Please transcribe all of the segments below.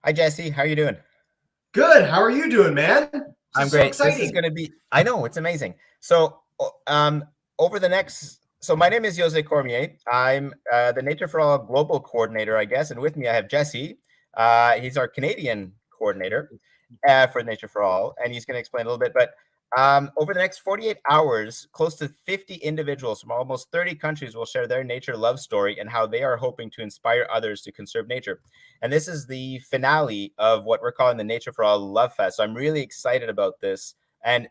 Hi, Jesse. How are you doing? Good. How are you doing, man? I'm great. This is going to be, I know, it's amazing. So over the next, so my name is Jose Cormier. I'm the Nature for All Global Coordinator, I guess. And with me, I have Jesse. He's our Canadian coordinator for Nature for All. And he's going to explain a little bit. But over the next 48 hours, close to 50 individuals from almost 30 countries will share their nature love story and how they are hoping to inspire others to conserve nature. And this is the finale of what we're calling the Nature for All Love Fest. So I'm really excited about this. And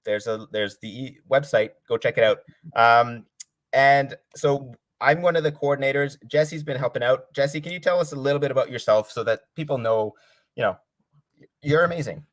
there's the website. Go check it out. And so I'm one of the coordinators. Jesse's been helping out. Jesse, can you tell us a little bit about yourself so that people know, you're amazing.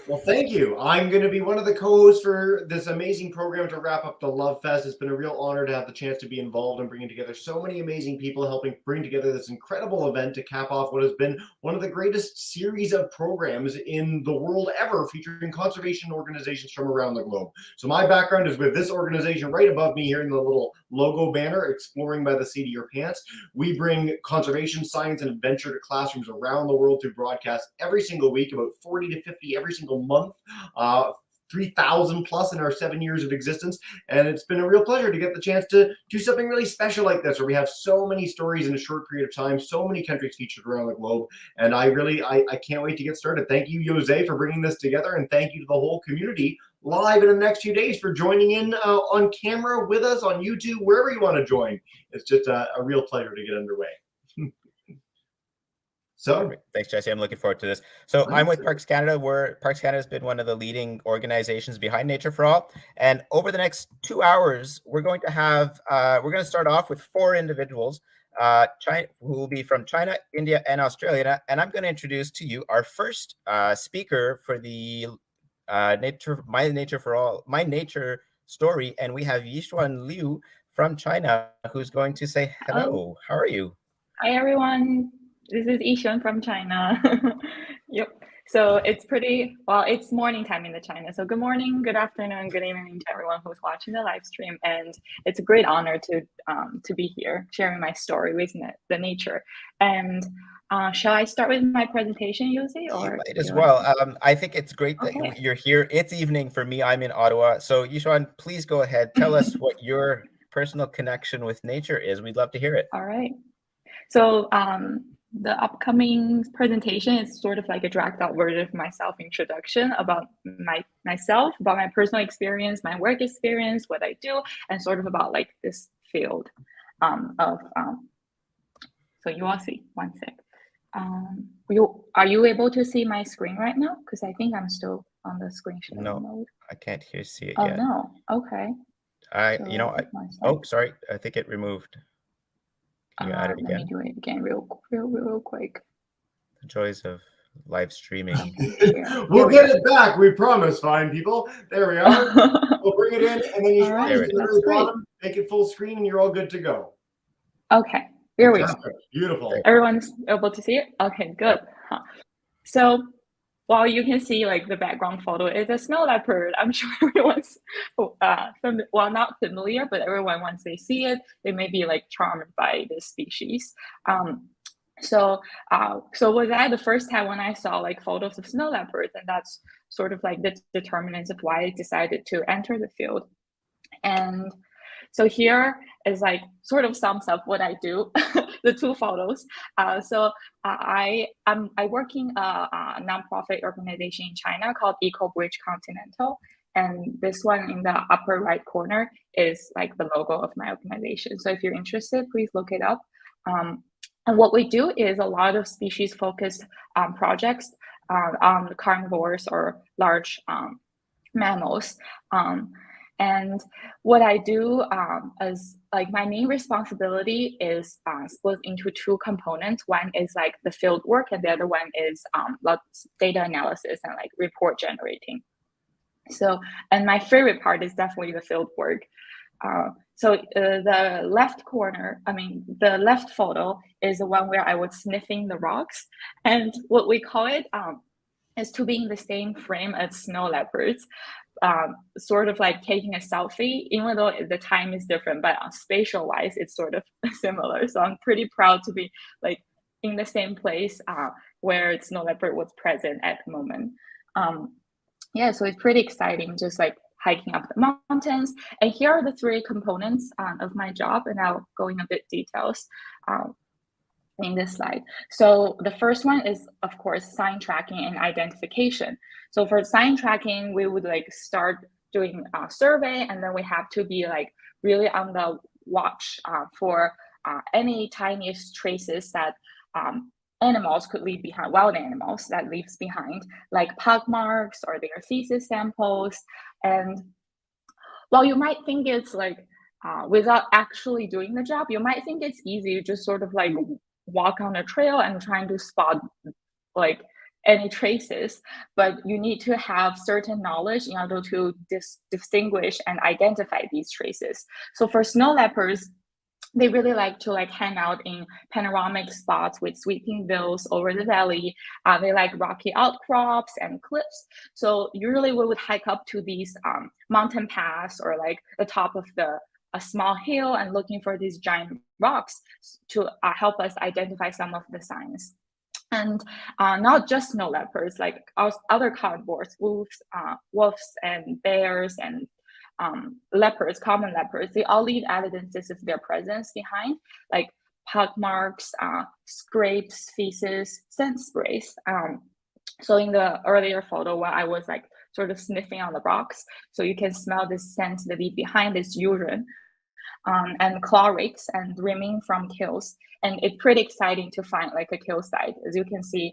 Well, thank you. I'm going to be one of the co-hosts for this amazing program to wrap up the Love Fest. It's been a real honor to have the chance to be involved in bringing together so many amazing people, helping bring together this incredible event to cap off what has been one of the greatest series of programs in the world ever, featuring conservation organizations from around the globe. So my background is with this organization right above me here in the little logo banner, Exploring by the Seat of Your Pants. We bring conservation, science, and adventure to classrooms around the world through broadcasts every single week, about 40 to 50 every single month, 3,000 plus in our 7 years of existence. And it's been a real pleasure to get the chance to do something really special like this, where we have so many stories in a short period of time, so many countries featured around the globe. And I can't wait to get started. Thank you, Jose, for bringing this together. And thank you to the whole community live in the next few days for joining in on camera with us on YouTube, wherever you want to join. It's just a real pleasure to get underway. So thanks, Jesse. I'm looking forward to this. So I'm with Parks Canada. Parks Canada has been one of the leading organizations behind Nature for All. And over the next 2 hours, we're going to start off with 4 individuals who will be from China, India, and Australia. And I'm going to introduce to you our first speaker for the My Nature story. And we have Yixuan Liu from China, who's going to say hello. How are you? Hi, everyone. This is Yixuan from China. Yep. So it's morning time in China. So good morning, good afternoon, good evening to everyone who's watching the live stream. And it's a great honor to be here sharing my story with the nature. And shall I start with my presentation, Yossi? Or you might as well. I think it's great that you're here. It's evening for me. I'm in Ottawa. So Yixuan, please go ahead. Tell us what your personal connection with nature is. We'd love to hear it. All right. So the upcoming presentation is sort of like a dragged out version of my self-introduction about myself, about my personal experience, my work experience, what I do, and sort of about like this field so you all see, one sec. Are you able to see my screen right now? Because I think I'm still on the screen sharing mode. I can't see it yet. Oh, no. Okay. Oh, sorry. I think it removed. Can you add it again? Let me do it again real quick. The joys of live streaming. We'll get it back. We promise, fine people. There we are. We'll bring it in, and then you to the very bottom, make it full screen, and you're all good to go. Okay. Here we go. Beautiful. Everyone's able to see it? Okay, good. So while you can see like the background photo is a snow leopard, I'm sure everyone's not familiar, but everyone, once they see it, they may be like charmed by this species. So was that the first time when I saw like photos of snow leopards, and that's sort of like the determinants of why I decided to enter the field. And so here is like sort of sums up what I do, the 2 photos. I work in a nonprofit organization in China called EcoBridge Continental. And this one in the upper right corner is like the logo of my organization. So if you're interested, please look it up. And what we do is a lot of species focused projects on carnivores or large mammals. And what I do as like my main responsibility is split into two components. One is like the field work, and the other one is data analysis and like report generating. So, and my favorite part is definitely the field work. The left corner, the left photo is the one where I was sniffing the rocks, and what we call it is to be in the same frame as snow leopards, sort of like taking a selfie, even though the time is different, but spatial wise, it's sort of similar. So I'm pretty proud to be like in the same place where snow leopard was present at the moment. Yeah, so it's pretty exciting, just like hiking up the mountains. And here are the three components of my job, and I'll go in a bit details in this slide. So the first one is, of course, sign tracking and identification. So for sign tracking, we would like start doing a survey, and then we have to be like really on the watch for any tiniest traces that animals could leave behind, wild animals that leaves behind, like pug marks or their feces samples. And while you might think it's like, without actually doing the job, you might think it's easy to just sort of like walk on a trail and trying to spot like any traces, but you need to have certain knowledge in order to distinguish and identify these traces. So for snow leopards, they really like to like hang out in panoramic spots with sweeping views over the valley. They like rocky outcrops and cliffs. So usually we would hike up to these mountain paths or like the top of a small hill and looking for these giant rocks to help us identify some of the signs. And not just snow leopards, like other carnivores, wolves and bears and leopards, common leopards, they all leave evidences of their presence behind, like pug marks, scrapes, feces, scent sprays. So in the earlier photo where I was like sort of sniffing on the rocks, so you can smell the scent that leave behind this urine, and claw rakes and rimming from kills. And it's pretty exciting to find like a kill site. As you can see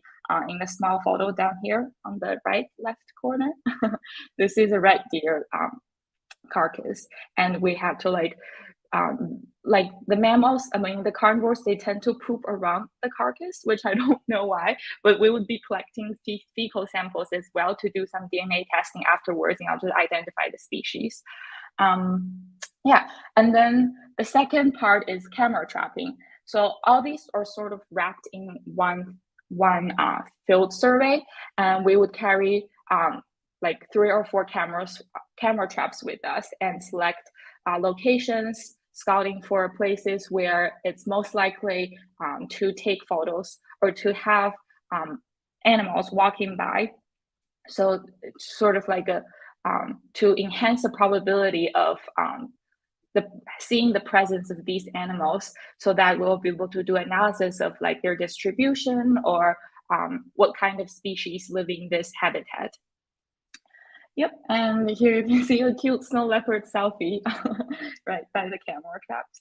in the small photo down here on the left corner, this is a red deer carcass, and we have to like the mammals, the carnivores, they tend to poop around the carcass, which I don't know why, but we would be collecting fecal samples as well to do some DNA testing afterwards in order to identify the species. Yeah, and then the second part is camera trapping. So all these are sort of wrapped in one field survey, and we would carry like 3 or 4 camera traps with us and select locations, scouting for places where it's most likely to take photos or to have animals walking by. So it's sort of like to enhance the probability of seeing the presence of these animals, so that we'll be able to do analysis of like their distribution or what kind of species live in this habitat. Yep, and here you can see a cute snow leopard selfie right by the camera traps.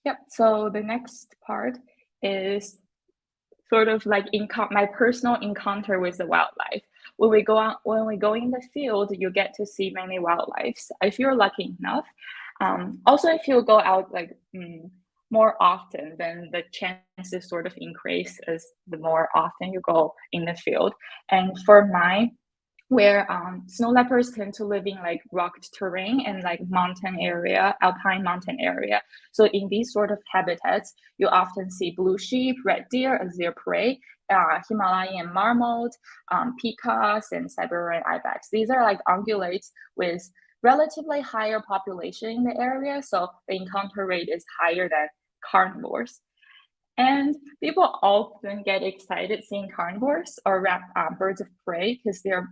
Yep, so the next part is sort of like my personal encounter with the wildlife. When we go in the field, you get to see many wildlife if you're lucky enough. Also, if you go out like more often, then the chances sort of increase as the more often you go in the field. And for mine, where snow leopards tend to live in like rocked terrain and like mountain area, alpine mountain area. So in these sort of habitats, you often see blue sheep, red deer as their prey, Himalayan marmot, peacocks, and Siberian ibex. These are like ungulates with relatively higher population in the area, so the encounter rate is higher than carnivores. And people often get excited seeing carnivores or birds of prey because they're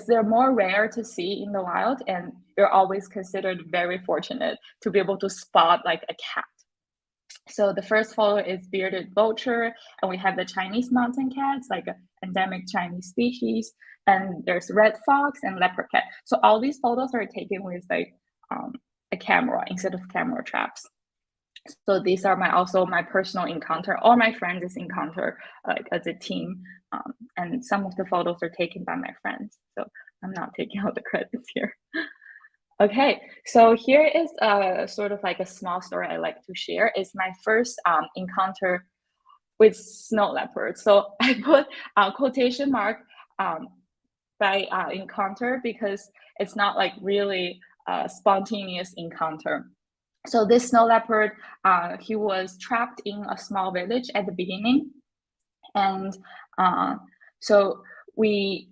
they're more rare to see in the wild, and you're always considered very fortunate to be able to spot like a cat. So the first photo is bearded vulture, and we have the Chinese mountain cats, like an endemic Chinese species, and there's red fox and leopard cat. So all these photos are taken with like a camera instead of camera traps. So these are also my personal encounter, all my friends' encounter, like as a team. And some of the photos are taken by my friends. So I'm not taking all the credits here. Okay, so here is sort of like a small story I like to share. It's my first encounter with snow leopards. So I put quotation mark by encounter because it's not like really a spontaneous encounter. So this snow leopard, he was trapped in a small village at the beginning, and so the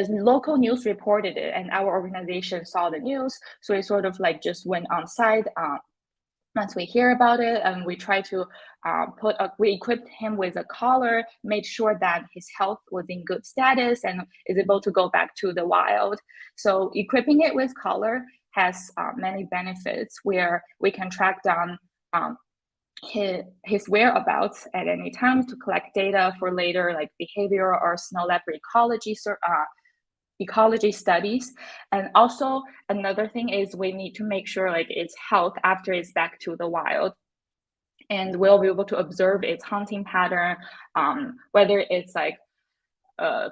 local news reported it, and our organization saw the news. So we sort of like just went on site once we hear about it, and we try to we equipped him with a collar, made sure that his health was in good status and is able to go back to the wild. So equipping it with collar has many benefits where we can track down his whereabouts at any time to collect data for later like behavioral or snow leopard ecology studies. And also another thing is we need to make sure like its health after it's back to the wild, and we'll be able to observe its hunting pattern, whether it's like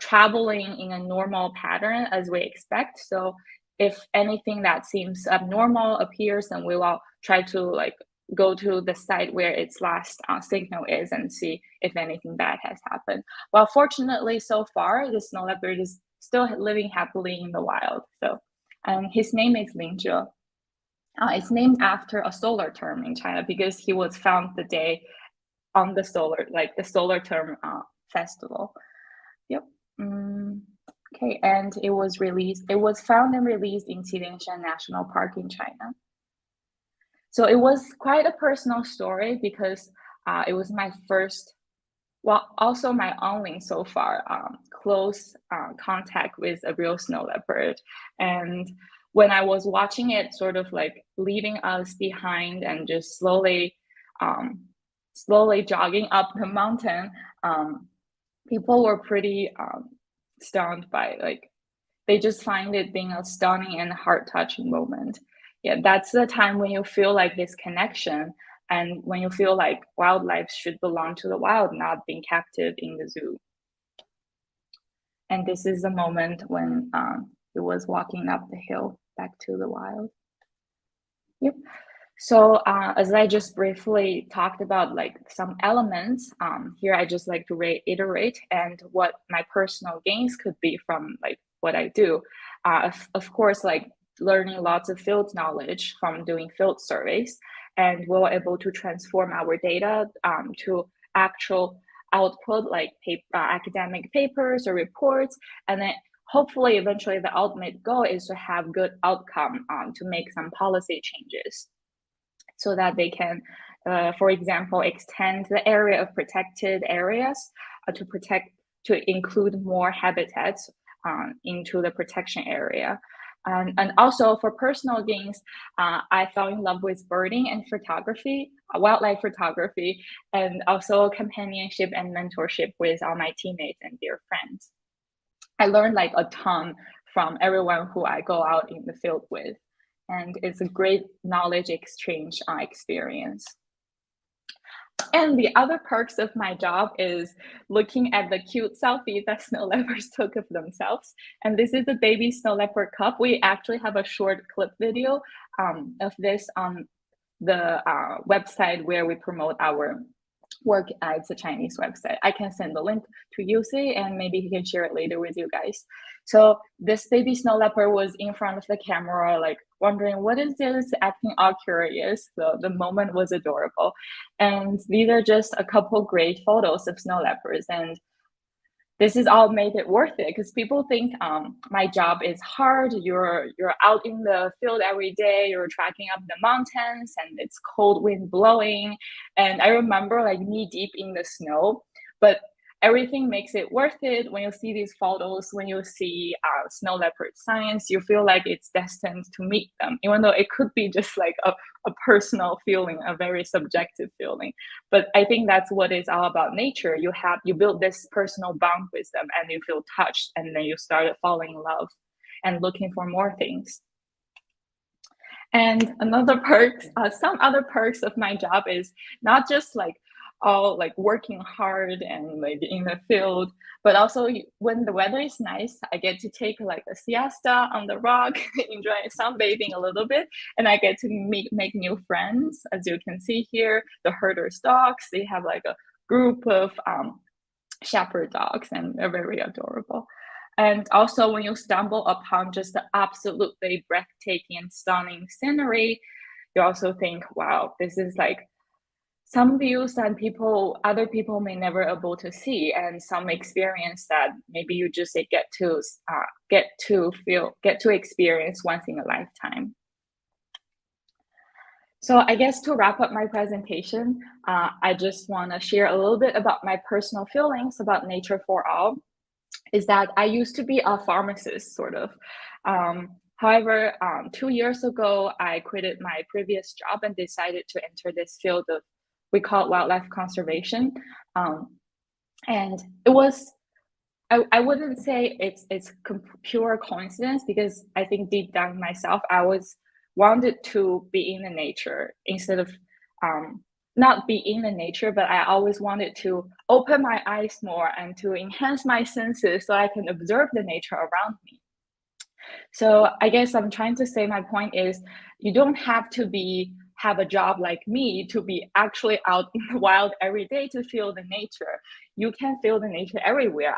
traveling in a normal pattern as we expect. So if anything that seems abnormal appears, then we will try to like go to the site where its last signal is and see if anything bad has happened. Well, fortunately, so far, the snow leopard is still living happily in the wild. So, and his name is Linzhe. It's named after a solar term in China because he was found the day on the solar term festival. Yep. Okay, and it was found and released in Qilingshan National Park in China. So it was quite a personal story because it was my first, well, also my only so far close contact with a real snow leopard. And when I was watching it sort of like leaving us behind and just slowly jogging up the mountain, people were pretty stunned by like, they just find it being a stunning and heart-touching moment. Yeah, that's the time when you feel like this connection and when you feel like wildlife should belong to the wild, not being captive in the zoo. And this is the moment when it was walking up the hill back to the wild. Yep. So as I just briefly talked about like some elements, here I just like to reiterate and what my personal gains could be from like what I do. Of course, like learning lots of field knowledge from doing field surveys, and we were able to transform our data to actual output like academic papers or reports, and then hopefully eventually the ultimate goal is to have good outcome to make some policy changes so that they can, for example, extend the area of protected areas to include more habitats into the protection area. And also for personal gains, I fell in love with birding and photography, wildlife photography, and also companionship and mentorship with all my teammates and dear friends. I learned like a ton from everyone who I go out in the field with, and it's a great knowledge exchange experience. And the other perks of my job is looking at the cute selfie that snow leopards took of themselves. And this is the baby snow leopard cub. We actually have a short clip video of this on the website where we promote our work. It's a Chinese website. I can send the link to Yusi and maybe he can share it later with you guys. So this baby snow leopard was in front of the camera, like wondering what is this, acting all curious. So the moment was adorable. And these are just a couple great photos of snow leopards. And this is all made it worth it because people think my job is hard. You're out in the field every day. You're tracking up the mountains and it's cold wind blowing. And I remember like knee deep in the snow, but everything makes it worth it. When you see these photos, when you see snow leopard signs, you feel like it's destined to meet them, even though it could be just like a personal feeling, a very subjective feeling. But I think that's what it's all about nature. You build this personal bond with them and you feel touched, and then you started falling in love and looking for more things. And another perk, some other perks of my job is not just like all like working hard and like in the field, but also when the weather is nice, I get to take like a siesta on the rock, enjoy sunbathing a little bit, and I get to make new friends. As you can see here, the herders dogs, they have like a group of shepherd dogs, and they're very adorable. And also when you stumble upon just the absolutely breathtaking and stunning scenery, you also think, wow, this is like some views that other people may never able to see, and some experience that maybe you just get to experience once in a lifetime. So I guess to wrap up my presentation, I just want to share a little bit about my personal feelings about nature for all. Is that I used to be a pharmacist, sort of. However, 2 years ago, I quitted my previous job and decided to enter this field of, we call it wildlife conservation. And it was, I wouldn't say it's pure coincidence, because I think deep down myself, I wanted to be in the nature instead of not be in the nature, but I always wanted to open my eyes more and to enhance my senses so I can observe the nature around me. So I guess I'm trying to say, my point is, you don't have to have a job like me to be actually out in the wild every day to feel the nature. You can feel the nature everywhere.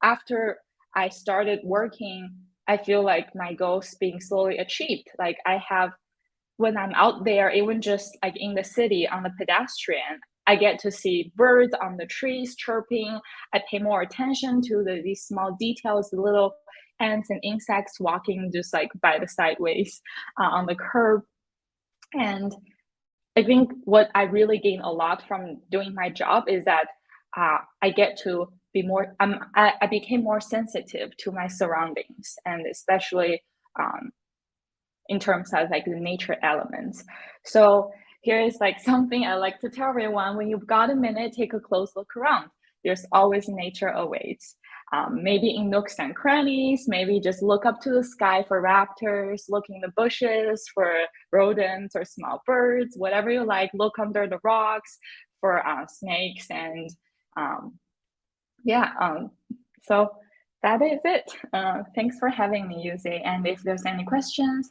After I started working, I feel like my goals being slowly achieved. Like when I'm out there, even just like in the city on the pedestrian, I get to see birds on the trees chirping. I pay more attention to these small details, the little ants and insects walking just like by the sideways on the curb. And I think what I really gain a lot from doing my job is that I get to be more, I became more sensitive to my surroundings, and especially in terms of like the nature elements. So here is like something I like to tell everyone: when you've got a minute, take a close look around. There's always nature awaits. Maybe in nooks and crannies, maybe just look up to the sky for raptors, look in the bushes for rodents or small birds, whatever you like. Look under the rocks for snakes, and so that is it. Thanks for having me, Yuzi. And if there's any questions,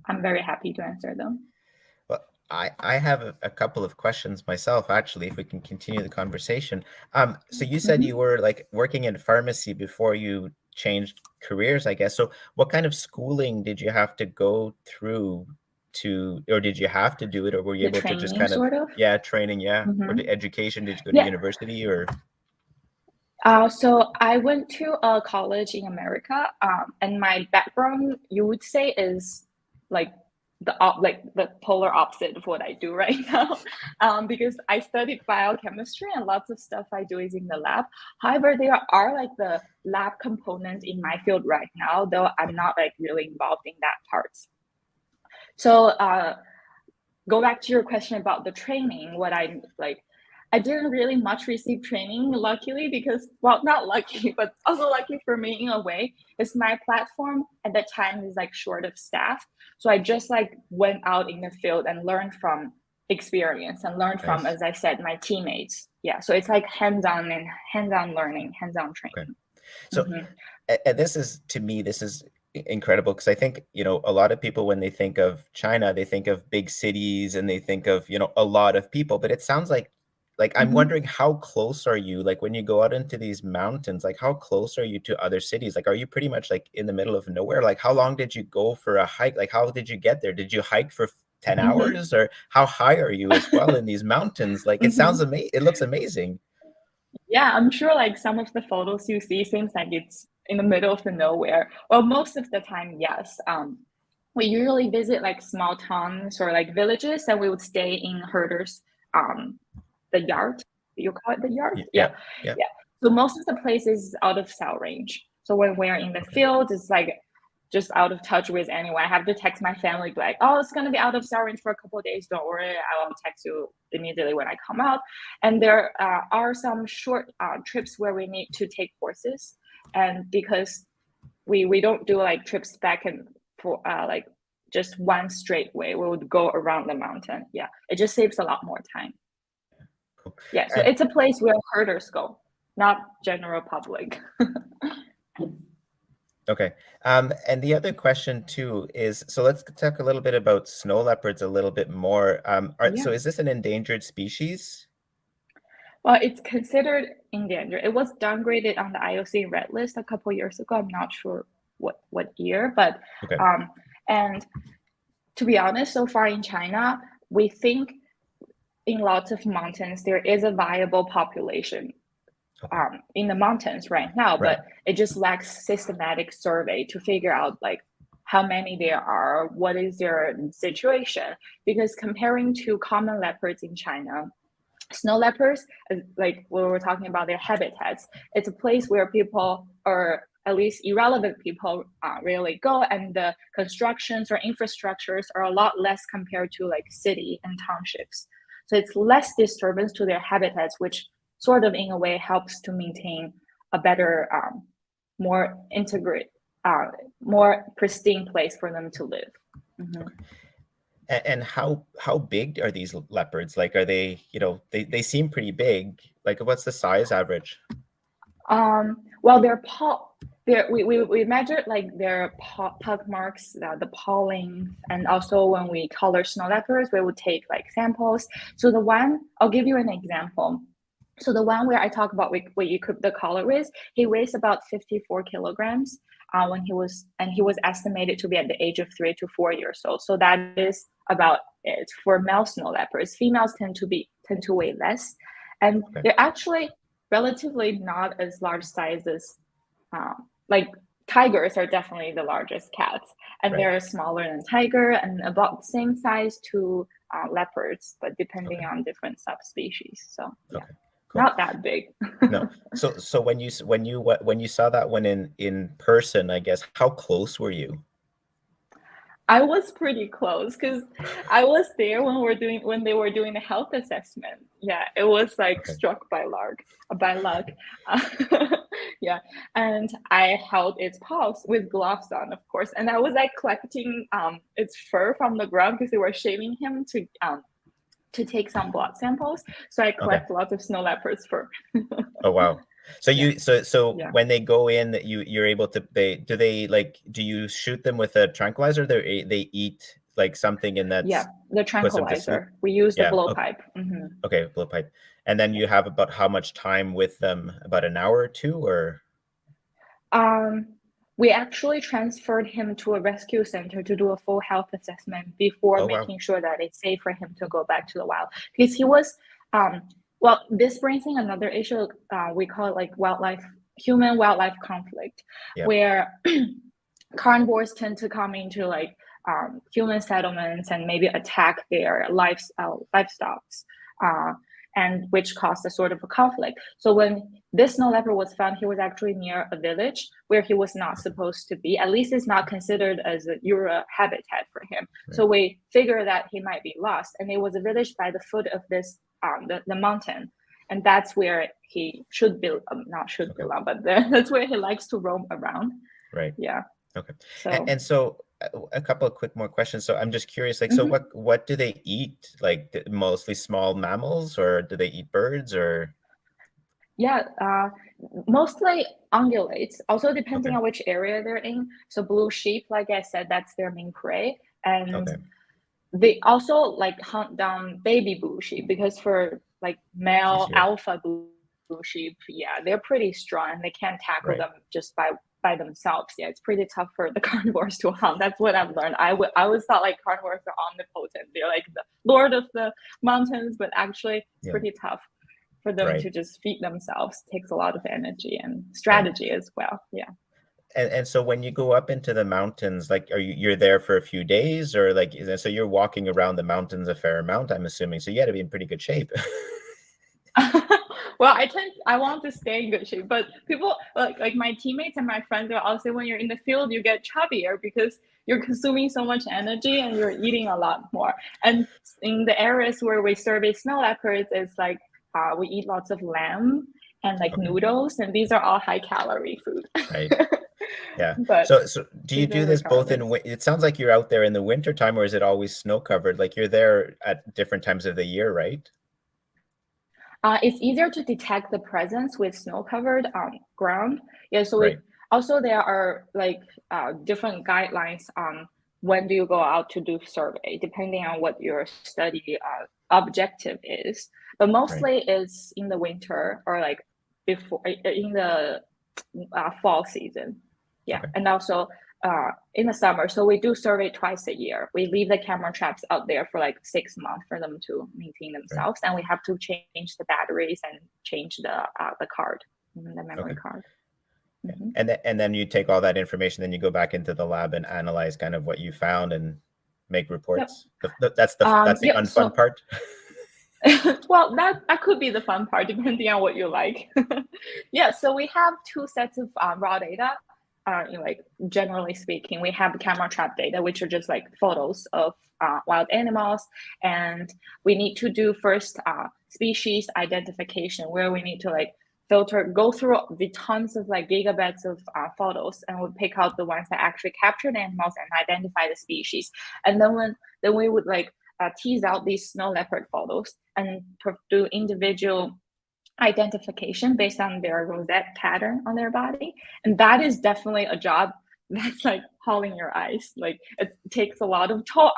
I'm very happy to answer them. Well, I have a couple of questions myself, actually, if we can continue the conversation. So you said you were like working in pharmacy before you changed careers, I guess. So what kind of schooling did you have to go through or did you have to do it, or were you able to just kind of, sort of? training, or the education? Did you go to university or? So I went to a college in America, and my background, you would say, is like the polar opposite of what I do right now, because I studied biochemistry and lots of stuff I do is in the lab. However, there are like the lab components in my field right now, though I'm not like really involved in that part. So go back to your question about the training. I didn't really much receive training, luckily, because, well, not lucky, but also lucky for me in a way, is my platform at that time is like short of staff. So I just like went out in the field and learned from experience and learned from, as I said, my teammates. Yeah, so it's like hands-on learning, hands-on training. Okay. So and this is incredible, because I think, a lot of people, when they think of China, they think of big cities and they think of, a lot of people, but it sounds like I'm wondering, how close are you, like when you go out into these mountains, like how close are you to other cities? Like, are you pretty much like in the middle of nowhere? Like, how long did you go for a hike? Like, how did you get there? Did you hike for 10 hours, or how high are you as well in these mountains? Like, it sounds amazing. It looks amazing. Yeah, I'm sure like some of the photos you see seems like it's in the middle of the nowhere. Well, most of the time, yes. We usually visit like small towns or like villages, and we would stay in herders, the yard. You call it the yard? Yeah. So most of the places out of cell range. So when we're in the field, it's like just out of touch with anyone. I have to text my family, be like, oh, it's going to be out of cell range for a couple of days. Don't worry, I will text you immediately when I come out. And there are some short trips where we need to take horses. And because we don't do like trips back and for like just one straight way. We would go around the mountain. Yeah, it just saves a lot more time. Cool. Yeah, so And- it's a place where herders go, not general public. Okay. And the other question too is, so let's talk a little bit about snow leopards a little bit more. So is this an endangered species? Well, it's considered endangered. It was downgraded on the IOC red list a couple years ago. I'm not sure what year, but Okay. and to be honest, so far in China, we think in lots of mountains there is a viable population in the mountains right now, Right. but it just lacks systematic survey to figure out like how many there are, what is their situation. Because comparing to common leopards in China, snow leopards, like when we're talking about their habitats, it's a place where people, or at least irrelevant people, really go, and the constructions or infrastructures are a lot less compared to like city and townships. So it's less disturbance to their habitats, which sort of in a way helps to maintain a better, more integrate, more pristine place for them to live. Mm-hmm. And how big are these leopards? Like, are they, they seem pretty big. Like, what's the size average? Well, we measured like their pug marks, the paw length, and also when we color snow leopards, we would take like samples. So I'll give you an example. So the one where I talk about what you could the color with, he weighs about 54 kilograms when he was estimated to be at the age of 3 to 4 years old. So that is about it for male snow leopards. Females tend to weigh less, and they're actually relatively not as large sizes. Like tigers are definitely the largest cats, and they're smaller than tiger and about the same size to leopards, but depending on different subspecies. So yeah. Cool. Not that big. No. So when you saw that one in person, I guess, how close were you? I was pretty close because I was there when they were doing the health assessment. Yeah, it was like struck by luck. Yeah, and I held its paws with gloves on, of course, and I was like collecting its fur from the ground because they were shaving him to take some blood samples. So I collect lots of snow leopards fur. Oh wow! So when they go in, you're able to do you shoot them with a tranquilizer? They eat like something in that. Yeah, the tranquilizer. We use the blowpipe. Mm-hmm. Okay, blowpipe. And then you have about how much time with them? About an hour or two, or? We actually transferred him to a rescue center to do a full health assessment before making sure that it's safe for him to go back to the wild. Because he was, well, this brings in another issue. We call it like human-wildlife conflict, where carnivores tend to come into like human settlements and maybe attack their livestock. And which caused a sort of a conflict. So when this snow leopard was found, he was actually near a village where he was not supposed to be. At least it's not considered as a Euro habitat for him. Right. So we figured that he might be lost. And it was a village by the foot of this, the mountain. And that's where he should be, belong, but that's where he likes to roam around. Right. Yeah. Okay. So a couple of quick more questions. So I'm just curious, like, so what do they eat? Like mostly small mammals, or do they eat birds, or? Yeah, mostly ungulates. Also depending on which area they're in. So blue sheep, like I said, that's their main prey. And they also like hunt down baby blue sheep because for like male alpha blue sheep, they're pretty strong and they can't tackle them just by themselves. Yeah, it's pretty tough for the carnivores to hunt. That's what I've learned. I always thought like carnivores are omnipotent. They're like the lord of the mountains, but actually it's pretty tough for them to just feed themselves. It takes a lot of energy and strategy as well. Yeah. And so when you go up into the mountains, like you're there for a few days, or like, so you're walking around the mountains a fair amount, I'm assuming. So you got to be in pretty good shape. Well, I want to stay in good shape, but people like my teammates and my friends will all say when you're in the field, you get chubbier because you're consuming so much energy and you're eating a lot more. And in the areas where we survey snow leopards, it's like we eat lots of lamb and like noodles, and these are all high calorie food. Right. Yeah. But So do you these do are this both regardless. it sounds like you're out there in the winter time, or is it always snow covered? Like you're there at different times of the year, right? It's easier to detect the presence with snow-covered ground. Yeah, so Right. also there are like different guidelines on when do you go out to do survey, depending on what your study objective is. But Right. mostly is in the winter or like before in the fall season. Yeah, Okay. and also in the summer. So we do survey twice a year. We leave the camera traps out there for like 6 months for them to maintain themselves, and we have to change the batteries and change the card, the memory Okay. card. Yeah. Mhm. And then you take all that information, then you go back into the lab and analyze kind of what you found and make reports. That's the Yep. unfun So, part. well, that could be the fun part, depending on what you like. Yeah. So we have two sets of raw data. Like generally speaking, we have camera trap data, which are just like photos of wild animals, and we need to do first species identification, where we need to like go through the tons of like gigabytes of photos, and we pick out the ones that actually capture the animals and identify the species, and then we would like tease out these snow leopard photos and do individual identification based on their rosette pattern on their body. And that is definitely a job that's like hauling your eyes. Like it takes a lot of toll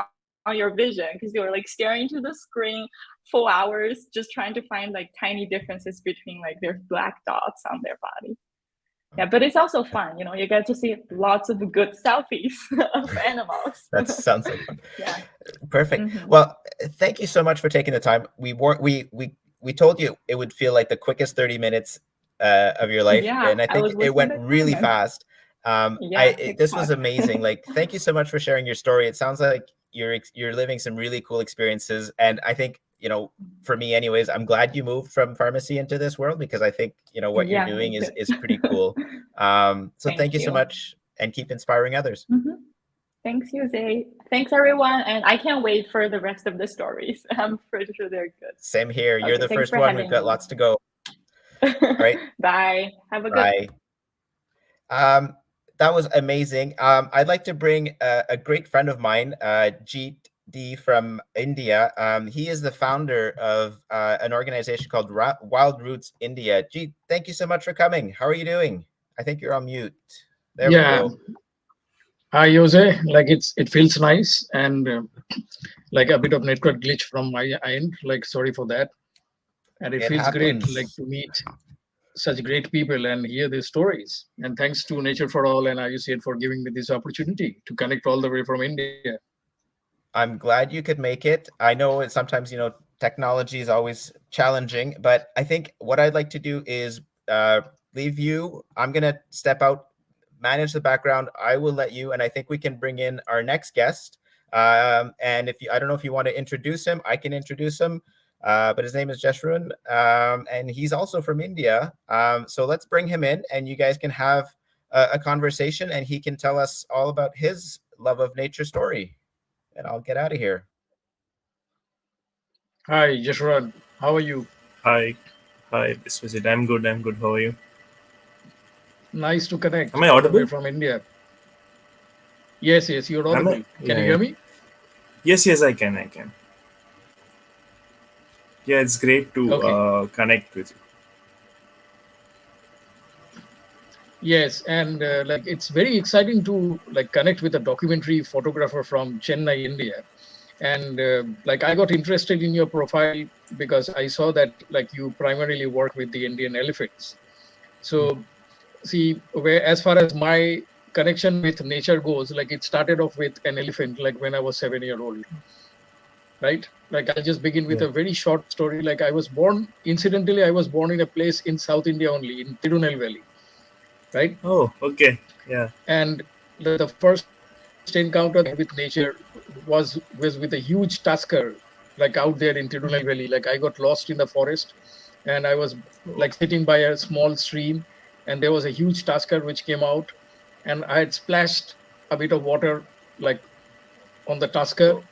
on your vision because you're like staring into the screen for hours just trying to find like tiny differences between like their black dots on their body. Yeah, but it's also fun, you get to see lots of good selfies of animals. That sounds like fun. Yeah. Perfect. Mhm. Well, thank you so much for taking the time. We told you it would feel like the quickest 30 minutes of your life, Yeah, and I I think was it looking went at the really time and fast. yeah, This was TikTok. amazing. Like, thank you so much for sharing your story. It sounds like you're living some really cool experiences, and I think for me, anyways, I'm glad you moved from pharmacy into this world because I think what you're Yeah, me doing too. is pretty cool. So thank Thank you so you. much, and keep inspiring others. Mhm. Thanks, Jose. Thanks, everyone. And I can't wait for the rest of the stories. I'm pretty sure they're good. Same here. You're Okay, the thanks first for one. We've having got me. lots to go. All right. Bye. Have a good Bye. That was amazing. I'd like to bring a great friend of mine, Jeet D from India. He is the founder of an organization called Wild Roots India. Jeet, thank you so much for coming. How are you doing? I think you're on mute. There we Yeah. go. Hi, Jose. Like it feels nice and like a bit of network glitch from my end. Like sorry for that. And it It feels great like happens. to meet such great people and hear their stories. And thanks to Nature for All and IUCN for giving me this opportunity to connect all the way from India. I'm glad you could make it. I know sometimes, technology is always challenging, but I think what I'd like to do is leave you. I'm going to step out, manage the background. I will let you, and I think we can bring in our next guest. And I don't know if you want to introduce him, I can introduce him. But his name is Jeshurun, and he's also from India. So let's bring him in, and you guys can have a conversation, and he can tell us all about his love of nature story. And I'll get out of here. Hi, Jeshurun. How are you? Hi, this was it. I'm good. How are you? Nice to connect. Am I all the way audible? from India. Yes, you're audible. Can you hear me? Yes, I can. Yeah, it's great to Okay. connect with you. Yes, and like it's very exciting to like connect with a documentary photographer from Chennai, India. And like I got interested in your profile because I saw that like you primarily work with the Indian elephants. So see, as far as my connection with nature goes, like it started off with an elephant, like when I was 7 years old. Right? Like I'll just begin with a very short story. Like I was born in a place in South India only, in Tirunelveli. Right? Oh, okay. Yeah. And the first encounter with nature was with a huge tusker, like out there in Tirunelveli. Like I got lost in the forest, and I was like sitting by a small stream, and there was a huge tusker which came out, and I had splashed a bit of water like on the tusker,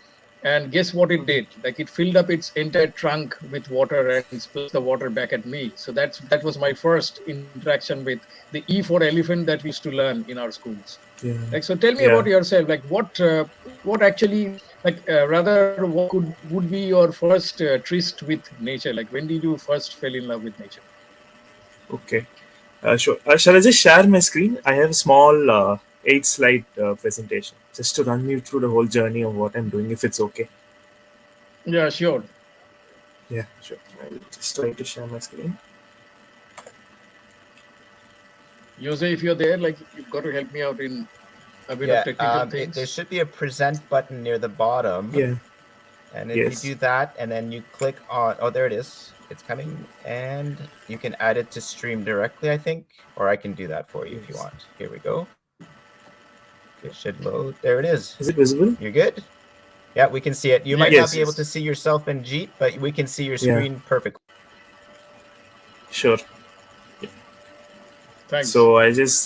And guess what it did? Like it filled up its entire trunk with water and splashed the water back at me. So that was my first interaction with the E for elephant that we used to learn in our schools. Yeah. Like, so tell me Yeah. about yourself. Like what actually, like rather what would be your first tryst with nature? Like when did you first fell in love with nature? Okay. Sure. Shall I just share my screen? I have a small 8 slide presentation just to run you through the whole journey of what I'm doing, if it's okay. Yeah, sure. Yeah, sure. I'll just try to share my screen. Jose, if you're there, like you've got to help me out in a bit of technical things. There should be a present button near the bottom. Yeah. And if Yes. you do that, and then you click on, oh, there it is. It's coming, and you can add it to stream directly, I think, or I can do that for you if you Yes. want. Here we go. It should load. There it is. Is it visible? You're good? Yeah, we can see it. You might Yes, not be able yes. to see yourself in Jeet, but we can see your screen perfectly. Sure. Thanks. So I just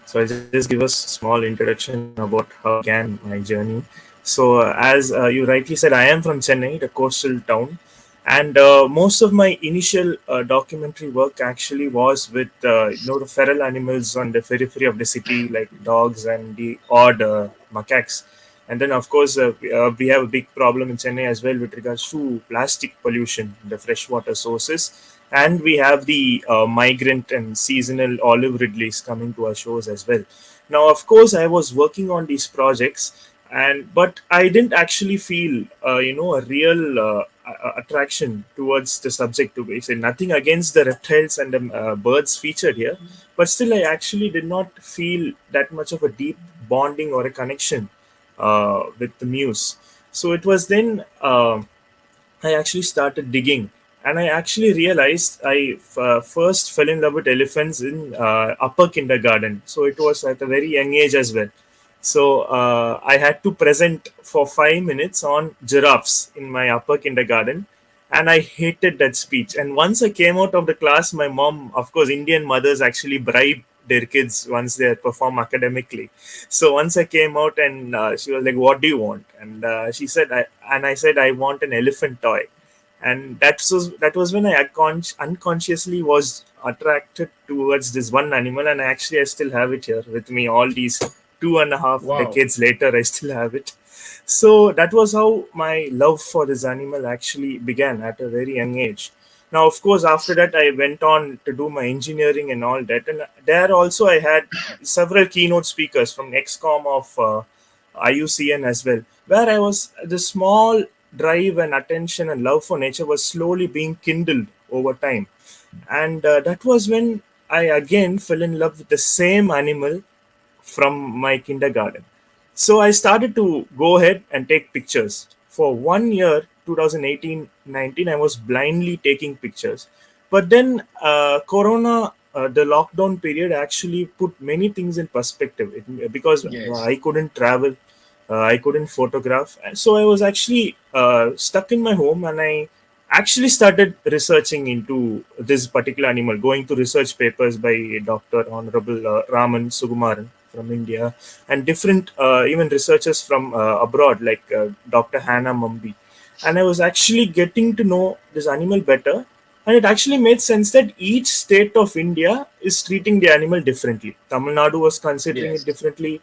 So I just give us a small introduction about how began my journey. So as you rightly said, I am from Chennai, the coastal town, and most of my initial documentary work actually was with the feral animals on the periphery of the city, like dogs and the odd macaques. And then, of course, we have a big problem in Chennai as well with regards to plastic pollution, the freshwater sources. And we have the migrant and seasonal olive ridleys coming to our shows as well. Now, of course, I was working on these projects, but I didn't actually feel, a real attraction towards the subject. To be say nothing against the reptiles and the birds featured here, but still, I actually did not feel that much of a deep bonding or a connection with the muse. So it was then I actually started digging, and I actually realized I first fell in love with elephants in upper kindergarten. So it was at a very young age as well. So I had to present for 5 minutes on giraffes in my upper kindergarten, and I hated that speech. And once I came out of the class, my mom, of course, Indian mothers actually bribe their kids once they perform academically. So once I came out, and she was like, "What do you want?" And she said, I said, "I want an elephant toy." And that was when I unconsciously was attracted towards this one animal, and I still have it here with me. All these 2.5 Wow. decades later, I still have it. So that was how my love for this animal actually began at a very young age. Now, of course, after that, I went on to do my engineering and all that. And there also, I had several keynote speakers from XCOM of IUCN as well, where I was the small drive and attention and love for nature was slowly being kindled over time. And that was when I again fell in love with the same animal from my kindergarten. So I started to go ahead and take pictures. For 1 year, 2018-19, I was blindly taking pictures. But then Corona, the lockdown period actually put many things in perspective because Yes. I couldn't travel, I couldn't photograph. And so I was actually stuck in my home, and I actually started researching into this particular animal, going to research papers by Dr. Honorable Raman Sugumaran from India, and different even researchers from abroad like Dr. Hannah Mumby. And I was actually getting to know this animal better, and it actually made sense that each state of India is treating the animal differently. Tamil Nadu was considering Yes. it differently,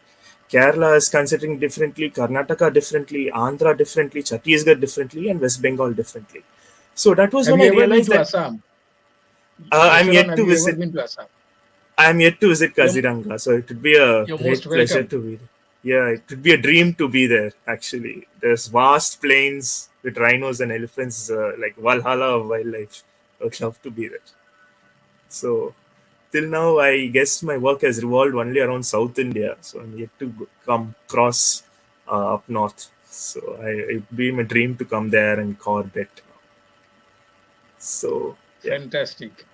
Kerala is considering differently, Karnataka differently, Andhra differently, Chhattisgarh differently, and West Bengal differently. So that was Have when you I ever been realized to that Assam? I'm Yeshurun, yet have to you ever visit. been to Assam? I'm yet to visit You're, Kaziranga, so it would be a you're great most pleasure welcome. to be there. Yeah, it would be a dream to be there, actually. There's vast plains with rhinos and elephants, like Valhalla of wildlife. I would love to be there. So, till now, I guess my work has revolved only around South India, so I'm yet to come cross up north. So, it would be my dream to come there and Corbett. So, yeah. Fantastic.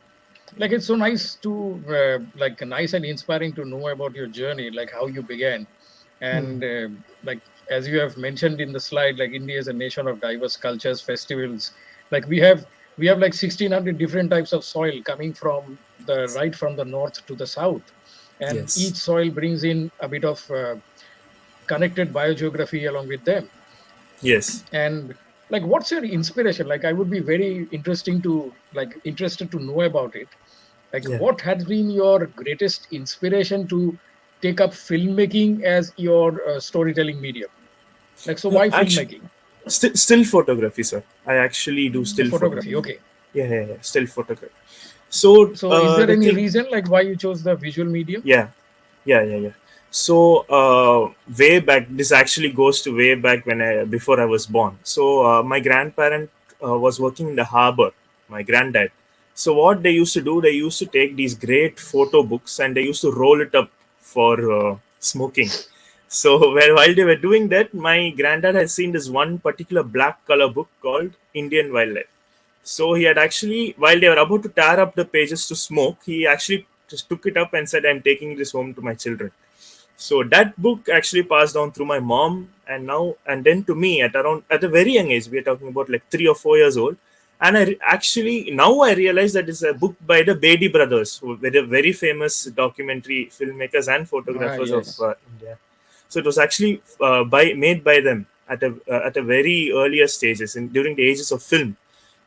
Like it's so nice to like nice and inspiring to know about your journey, like how you began. And like as you have mentioned in the slide, like India is a nation of diverse cultures, festivals. Like we have like 1,600 different types of soil coming from the north to the south, and Yes. each soil brings in a bit of connected biogeography along with them. Yes. And like, what's your inspiration? Like, I would be very interested to know about it. Like, Yeah. what has been your greatest inspiration to take up filmmaking as your storytelling medium? Like, so why Actually, filmmaking? still photography, sir. I actually do still Photography, photography. okay. Yeah, still photography. So So is there the any thing, reason like why you chose the visual medium? yeah. So way back, this actually goes to way back when before I was born. So my grandparent was working in the harbor. My granddad. So what they used to do, they used to take these great photo books and they used to roll it up for smoking. So while they were doing that, my granddad had seen this one particular black color book called Indian Wildlife. So he had actually, while they were about to tear up the pages to smoke, he actually just took it up and said, "I'm taking this home to my children." So that book actually passed down through my mom, and now and then to me at a very young age. We are talking about like 3 or 4 years old, and actually now I realize that it's a book by the Bedi brothers, who were the very famous documentary filmmakers and Ah, photographers of yes. India. So it was actually made by them at a very earlier stages in during the ages of film,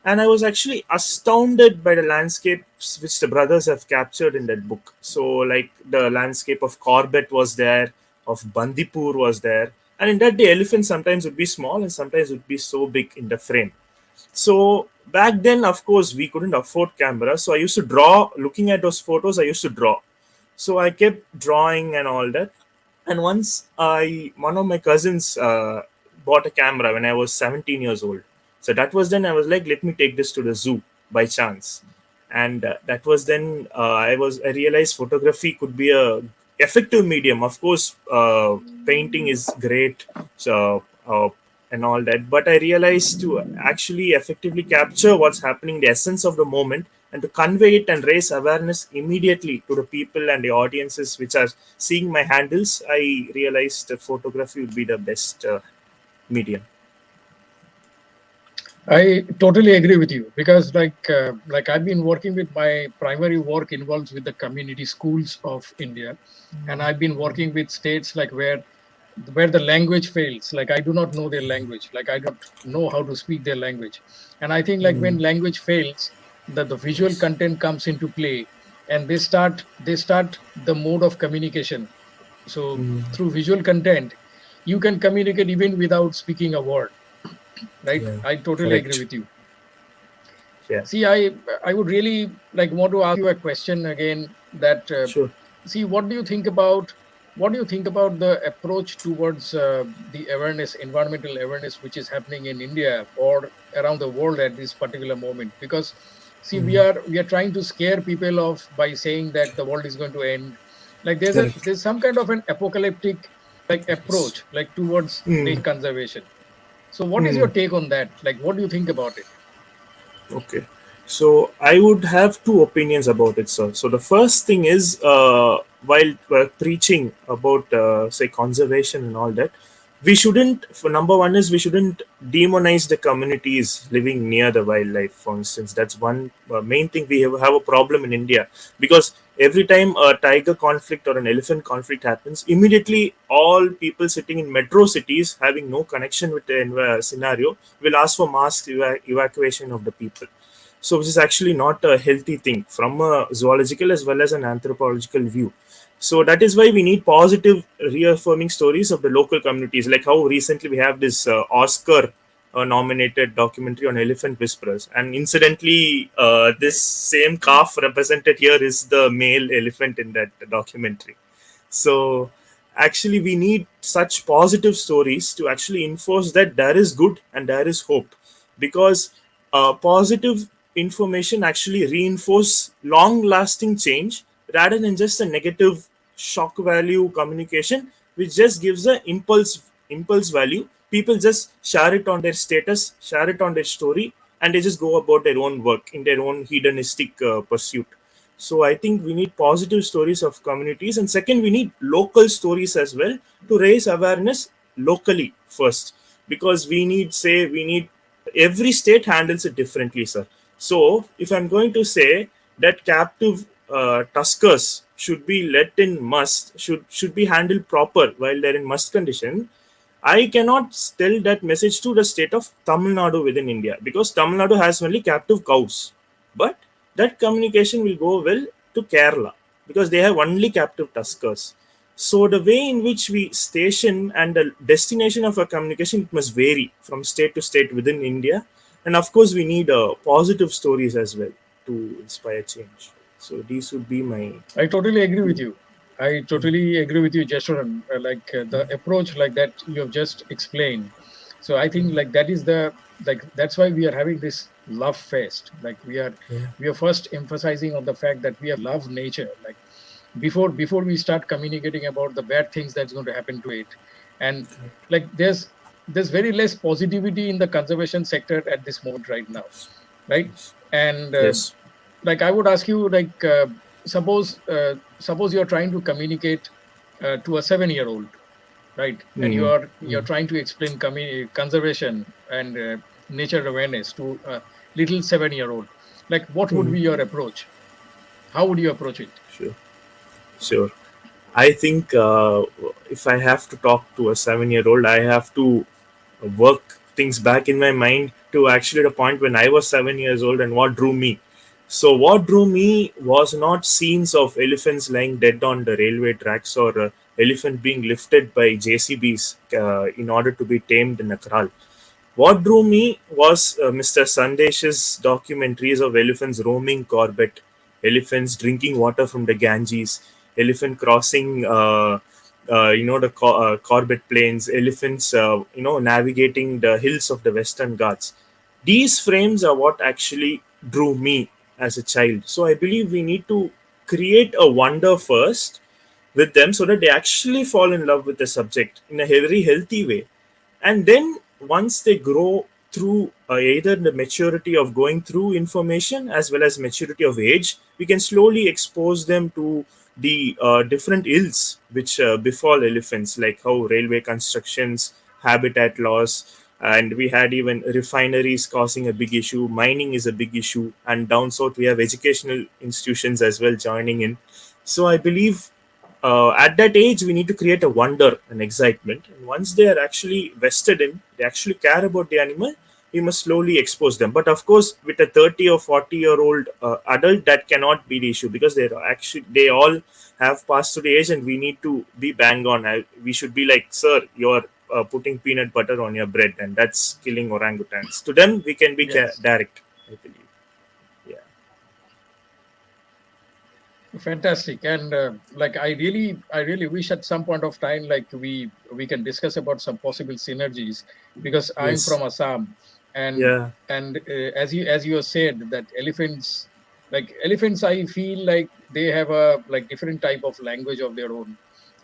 and I was actually astounded by the landscapes which the brothers have captured in that book. So, like the landscape of Corbett was there, of Bandipur was there, and in that the elephant sometimes would be small and sometimes would be so big in the frame. So back then, of course, we couldn't afford cameras, so I used to draw. Looking at those photos, I used to draw. So I kept drawing and all that. And once one of my cousins bought a camera when I was 17 years old. So that was then I was like, let me take this to the zoo by chance. And that was then I realized photography could be a effective medium. Of course, painting is great. So and all that, but I realized to actually effectively capture what's happening, the essence of the moment, and to convey it and raise awareness immediately to the people and the audiences which are seeing my handles, I realized that photography would be the best medium. I totally agree with you because like I've been working with my primary work involves with the community schools of India, and I've been working with states like where the language fails. Like I do not know their language, like I don't know how to speak their language, and I think like when language fails, that the visual Yes. content comes into play, and they start the mode of communication. So through visual content, you can communicate even without speaking a word, right? Yeah. I totally agree Correct. with you. Yeah. See, I would really like want to ask you a question again. That Sure. see, what do you think about the approach towards the awareness, environmental awareness, which is happening in India or around the world at this particular moment? Because see, we are trying to scare people off by saying that the world is going to end. Like Correct. there's some kind of an apocalyptic like Yes. approach like towards nature conservation. So, what is your Mm. take on that? Like, what do you think about it? Okay. So I would have two opinions about it, sir. So the first thing is, while we're preaching about, say, conservation and all that, we shouldn't, for number one is we shouldn't demonize the communities living near the wildlife, for instance. That's one main thing we have a problem in India, because every time a tiger conflict or an elephant conflict happens, immediately all people sitting in metro cities having no connection with the scenario will ask for mass evacuation of the people. So which is actually not a healthy thing from a zoological as well as an anthropological view. So that is why we need positive reaffirming stories of the local communities, like how recently we have this Oscar nominated documentary on elephant whisperers, and incidentally this same calf represented here is the male elephant in that documentary. So actually we need such positive stories to actually enforce that there is good and there is hope, because positive information actually reinforce long lasting change rather than just a negative shock value communication which just gives a impulse value. People just share it on their status, share it on their story, and they just go about their own work in their own hedonistic pursuit. So I think we need positive stories of communities, and second, we need local stories as well to raise awareness locally first, because we need every state handles it differently, sir. So if I'm going to say that captive tuskers should be let in must should be handled proper while they're in must condition, I cannot tell that message to the state of Tamil Nadu within India, because Tamil Nadu has only captive cows. But that communication will go well to Kerala because they have only captive tuskers. So the way in which we station and the destination of our communication, it must vary from state to state within India. And of course, we need positive stories as well to inspire change. So these would be my. I totally agree with you. I totally agree with you, Jeshurun. The approach like that you have just explained. So I think like that is the that's why we are having this love fest. Like we are first emphasizing on the fact that we have love nature. Like before we start communicating about the bad things that's going to happen to it, and like there's very less positivity in the conservation sector at this moment right now, right? And Yes. like I would ask you, like suppose you're trying to communicate to a 7-year-old, right? And you're trying to explain conservation and nature awareness to a little 7-year-old. Like, what would be your approach? How would you approach it? Sure. I think if I have to talk to a 7-year-old, I have to work things back in my mind to actually the point when I was 7 years old and what drew me. So what drew me was not scenes of elephants lying dead on the railway tracks or elephant being lifted by JCBs in order to be tamed in a kraal. What drew me was Mr. Sandesh's documentaries of elephants roaming Corbett, elephants drinking water from the Ganges, elephant crossing, the Corbett Plains, elephants, navigating the hills of the Western Ghats. These frames are what actually drew me as a child. So I believe we need to create a wonder first with them so that they actually fall in love with the subject in a very healthy way. And then once they grow through either the maturity of going through information as well as maturity of age, we can slowly expose them to the different ills which befall elephants, like how railway constructions, habitat loss, and we had even refineries causing a big issue, mining is a big issue, and down south we have educational institutions as well joining in. So I believe at that age we need to create a wonder and excitement, and once they are actually vested in, they actually care about the animal, we must slowly expose them. But of course with a 30 or 40-year-old adult, that cannot be the issue because they all have passed through the age and we need to be bang on. We should be like, sir, you're putting peanut butter on your bread and that's killing orangutans. To them we can be Yes. direct, I believe. Fantastic. And like I really wish at some point of time like we can discuss about some possible synergies, because I'm Yes. from Assam, and Yeah. and as you have said that elephants I feel like they have a like different type of language of their own,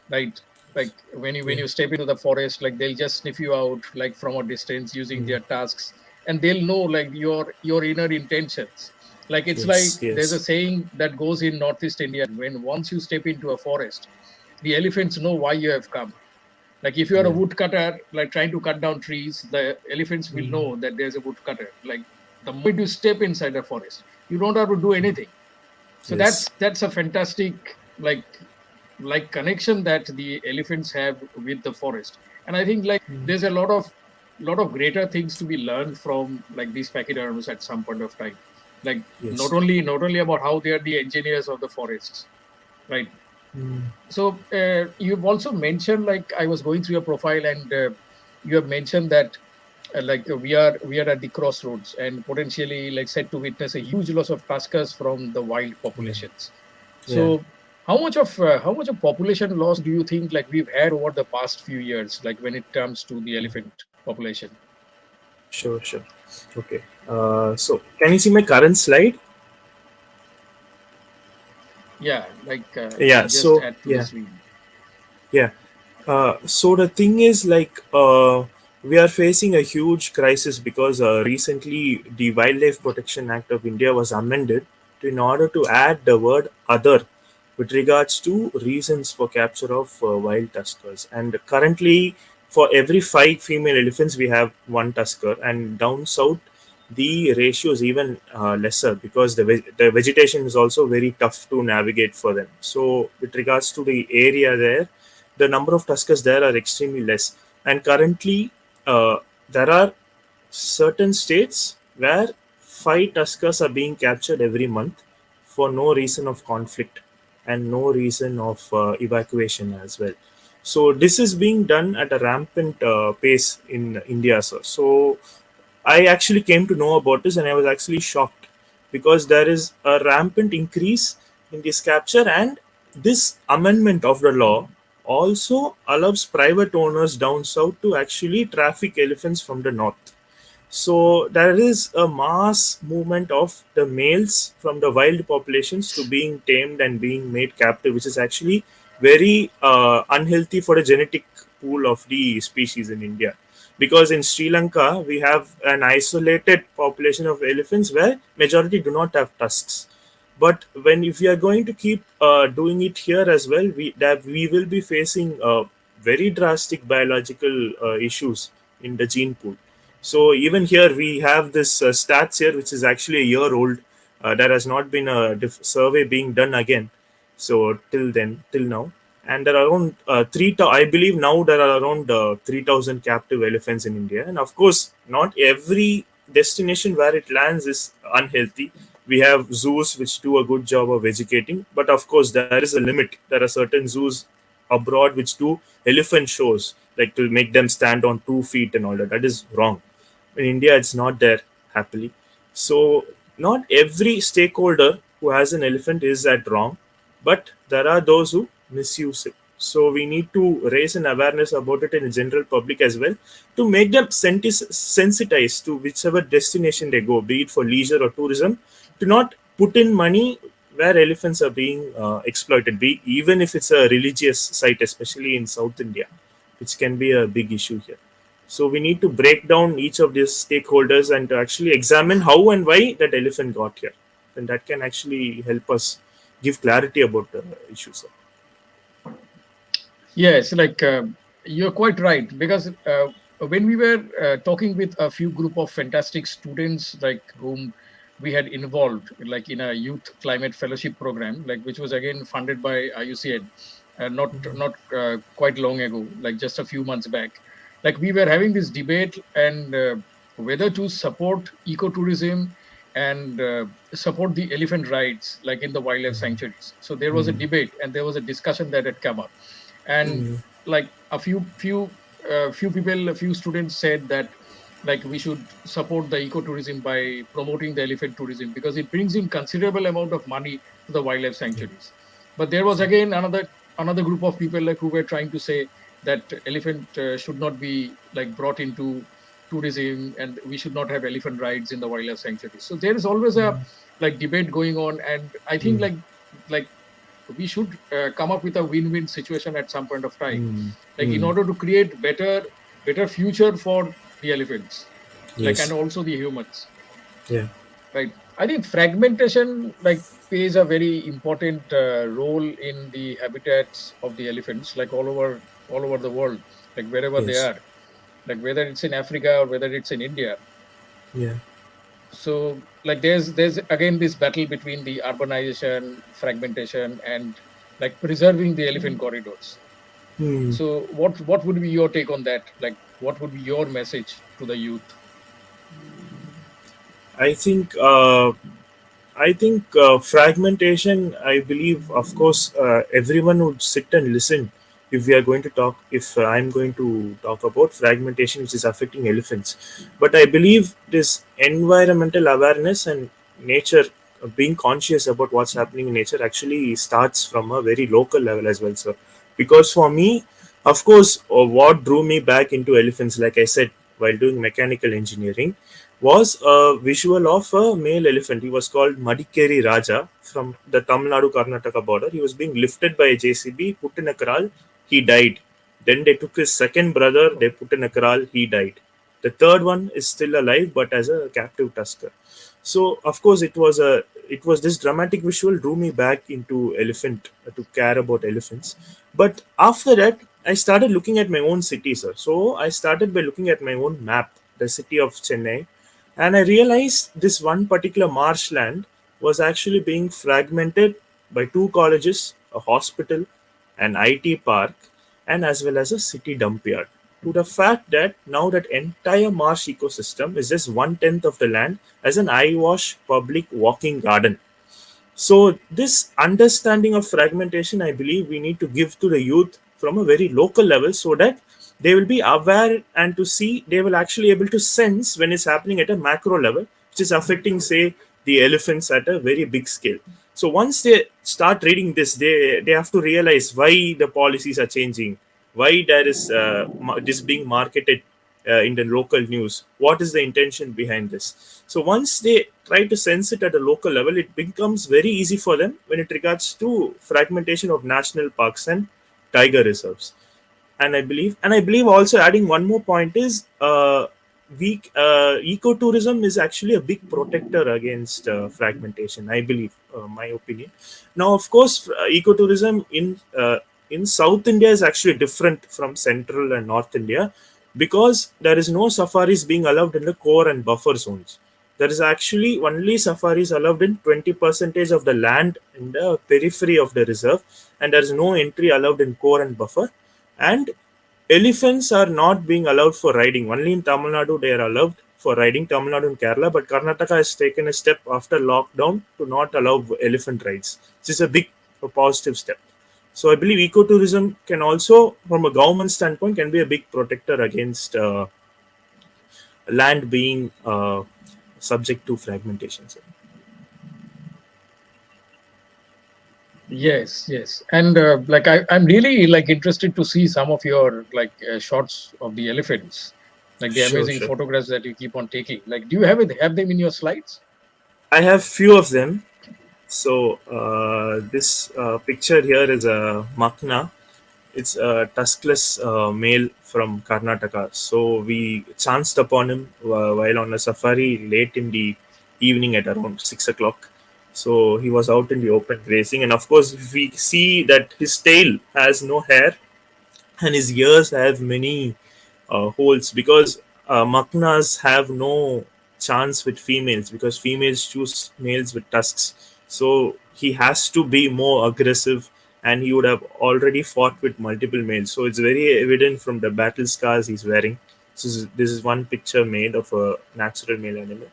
right? Like when you step into the forest, like they'll just sniff you out like from a distance using their tusks, and they'll know like your inner intentions. Like it's like there's a saying that goes in Northeast India: when once you step into a forest, the elephants know why you have come. Like if you are a woodcutter, like trying to cut down trees, the elephants will know that there's a woodcutter. Like the moment you step inside a forest, you don't have to do anything. So that's a fantastic like connection that the elephants have with the forest. And I think like there's a lot of greater things to be learned from like these pachyderms at some point of time. Like not only about how they are the engineers of the forests, right? So you've also mentioned, like I was going through your profile, and you have mentioned that we are at the crossroads and potentially like set to witness a huge loss of tuskers from the wild populations. So how much of population loss do you think like we've had over the past few years, like when it comes to the elephant population? Sure. Okay. So can you see my current slide? Yeah, like Yeah. just So add to the screen. yeah. So the thing is, like, we are facing a huge crisis because recently the Wildlife Protection Act of India was amended in order to add the word "other" with regards to reasons for capture of wild tuskers. And currently, for every 5 female elephants, we have one tusker, and down south, the ratio is even lesser because the vegetation is also very tough to navigate for them. So, with regards to the area there, the number of tuskers there are extremely less. And currently, there are certain states where 5 tuskers are being captured every month for no reason of conflict and no reason of evacuation as well. So this is being done at a rampant pace in India, sir. So I actually came to know about this and I was actually shocked because there is a rampant increase in this capture, and this amendment of the law also allows private owners down south to actually traffic elephants from the north. So there is a mass movement of the males from the wild populations to being tamed and being made captive, which is actually very unhealthy for the genetic pool of the species in India. Because in Sri Lanka, we have an isolated population of elephants where majority do not have tusks. But when if we are going to keep doing it here as well, we will be facing very drastic biological issues in the gene pool. So even here we have this stats here, which is actually a year old. There has not been a survey being done again. So till now, and there are around I believe now there are around 3,000 captive elephants in India, and of course, not every destination where it lands is unhealthy. We have zoos which do a good job of educating, but of course, there is a limit. There are certain zoos abroad which do elephant shows, like to make them stand on 2 feet and all that. That is wrong. In India, it's not there, happily. So, not every stakeholder who has an elephant is at wrong, but there are those who misuse it. So, we need to raise an awareness about it in the general public as well to make them sensitized to whichever destination they go, be it for leisure or tourism, to not put in money where elephants are being exploited, even if it's a religious site, especially in South India, which can be a big issue here. So we need to break down each of these stakeholders and to actually examine how and why that elephant got here. And that can actually help us give clarity about the issues. Yes, you're quite right, because when we were talking with a few group of fantastic students, like whom we had involved, like in a youth climate fellowship program, like which was again funded by IUCN, not quite long ago, like just a few months back. Like we were having this debate and whether to support ecotourism and support the elephant rights, like in the wildlife sanctuaries. So there was a debate and there was a discussion that had come up, and like a few people, a few students said that like we should support the ecotourism by promoting the elephant tourism because it brings in considerable amount of money to the wildlife sanctuaries. But there was again another group of people like who were trying to say that elephant should not be like brought into tourism and we should not have elephant rides in the wildlife sanctuaries. So there is always a like debate going on, and I think like we should come up with a win-win situation at some point of time, like in order to create better future for the elephants, like, and also the humans. Yeah. Right. I think fragmentation like plays a very important role in the habitats of the elephants, like all over the world, like wherever they are, like whether it's in Africa or whether it's in India. Yeah. So like there's again this battle between the urbanization, fragmentation, and like preserving the elephant corridors. So what would be your take on that? Like what would be your message to the youth? I think fragmentation. I believe, of course, everyone would sit and listen if we are going to talk. If I'm going to talk about fragmentation, which is affecting elephants, but I believe this environmental awareness and nature, being conscious about what's happening in nature, actually starts from a very local level as well, sir. Because for me, of course, what drew me back into elephants, like I said, while doing mechanical engineering, was a visual of a male elephant. He was called Madikeri Raja from the Tamil Nadu Karnataka border. He was being lifted by a JCB, put in a corral, he died. Then they took his second brother, they put in a corral, he died. The third one is still alive, but as a captive tusker. So of course it was this dramatic visual drew me back into elephant, to care about elephants. But after that, I started looking at my own city, sir. So I started by looking at my own map, the city of Chennai, and I realized this one particular marshland was actually being fragmented by 2 colleges, a hospital, an IT park, and as well as a city dump yard. to the fact that now that entire marsh ecosystem is just 1/10 of the land as an eyewash public walking garden. So this understanding of fragmentation, I believe we need to give to the youth from a very local level, so that they will be aware and to see, they will actually able to sense when it's happening at a macro level, which is affecting, say, the elephants at a very big scale. So once they start reading this, they have to realize why the policies are changing, why there is this being marketed in the local news, what is the intention behind this. So once they try to sense it at a local level, it becomes very easy for them when it regards to fragmentation of national parks and tiger reserves. And I believe also adding one more point is ecotourism is actually a big protector against fragmentation, I believe, my opinion. Now, of course, ecotourism in South India is actually different from Central and North India, because there is no safaris being allowed in the core and buffer zones. There is actually only safaris allowed in 20% of the land in the periphery of the reserve, and there is no entry allowed in core and buffer. And elephants are not being allowed for riding. Only in Tamil Nadu they are allowed for riding, Tamil Nadu and Kerala, but Karnataka has taken a step after lockdown to not allow elephant rides, which is a big positive step. So I believe ecotourism can also, from a government standpoint, can be a big protector against land being subject to fragmentation. Yes, yes, and I'm really interested to see some of your shots of the elephants, like the Sure, amazing sure. photographs that you keep on taking. Like, do you have them in your slides? I have few of them. So this picture here is a Makna. It's a tuskless male from Karnataka. So we chanced upon him while on a safari late in the evening at around 6 o'clock. So he was out in the open grazing, and of course we see that his tail has no hair and his ears have many holes, because Maknas have no chance with females, because females choose males with tusks. So he has to be more aggressive, and he would have already fought with multiple males. So it's very evident from the battle scars he's wearing. So this is one picture made of a natural male animal.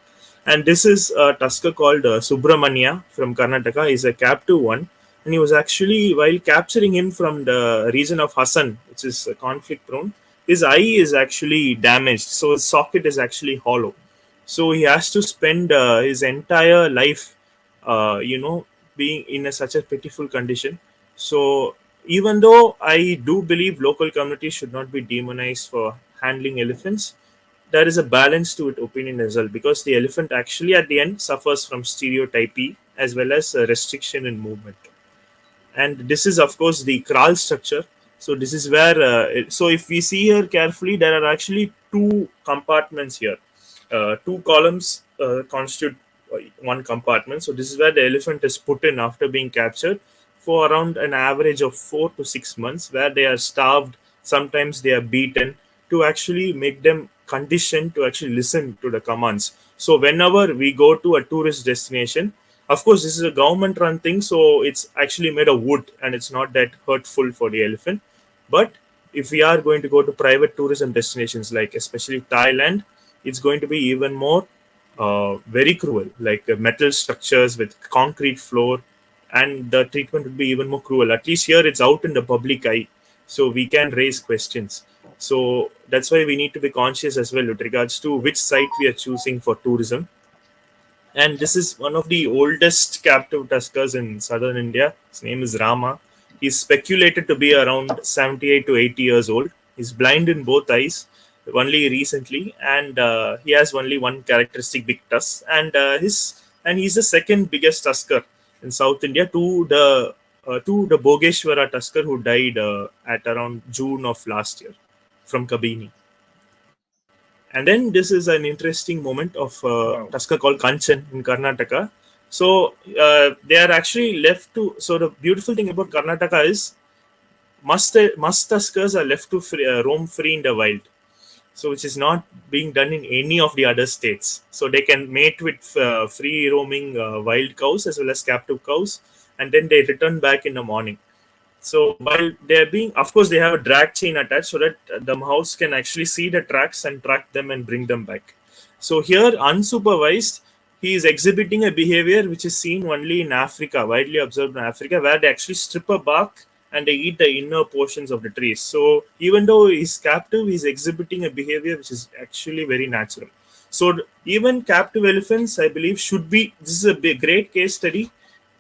And this is a tusker called Subramanya from Karnataka. He's a captive one, and he was actually, while capturing him from the region of Hassan, which is conflict prone, his eye is actually damaged, so his socket is actually hollow. So he has to spend his entire life, being in such a pitiful condition. So even though I do believe local communities should not be demonized for handling elephants, there is a balance to it opinion as well, because the elephant actually at the end suffers from stereotypy as well as a restriction in movement. And this is of course the crawl structure. So this is where so if we see here carefully, there are actually two compartments here. Two columns constitute one compartment. So this is where the elephant is put in after being captured for around an average of 4 to 6 months, where they are starved, sometimes they are beaten, to actually make them conditioned to actually listen to the commands. So whenever we go to a tourist destination, of course, this is a government run thing, so it's actually made of wood and it's not that hurtful for the elephant. But if we are going to go to private tourism destinations, like especially Thailand, it's going to be even more very cruel, like metal structures with concrete floor, and the treatment would be even more cruel. At least here it's out in the public eye, so we can raise questions. So that's why we need to be conscious as well with regards to which site we are choosing for tourism. And this is one of the oldest captive tuskers in southern India. His name is Rama. He's speculated to be around 78 to 80 years old. He's blind in both eyes only recently, and he has only one characteristic big tusk. And he's the second biggest tusker in South India to the Bogeshwara tusker who died at around June of last year from Kabini. And then this is an interesting moment of Wow. tusker called Kanchan in Karnataka. So they are actually left to. So the beautiful thing about Karnataka is musk tuskers are left to roam free in the wild. So which is not being done in any of the other states. So they can mate with free roaming wild cows as well as captive cows, and then they return back in the morning. So while they're being, of course, they have a drag chain attached so that the mouse can actually see the tracks and track them and bring them back. So here, unsupervised, he is exhibiting a behavior which is seen only in Africa, widely observed in Africa, where they actually strip a bark and they eat the inner portions of the trees. So even though he's captive, he's exhibiting a behavior which is actually very natural. So even captive elephants, I believe, should be. This is a great case study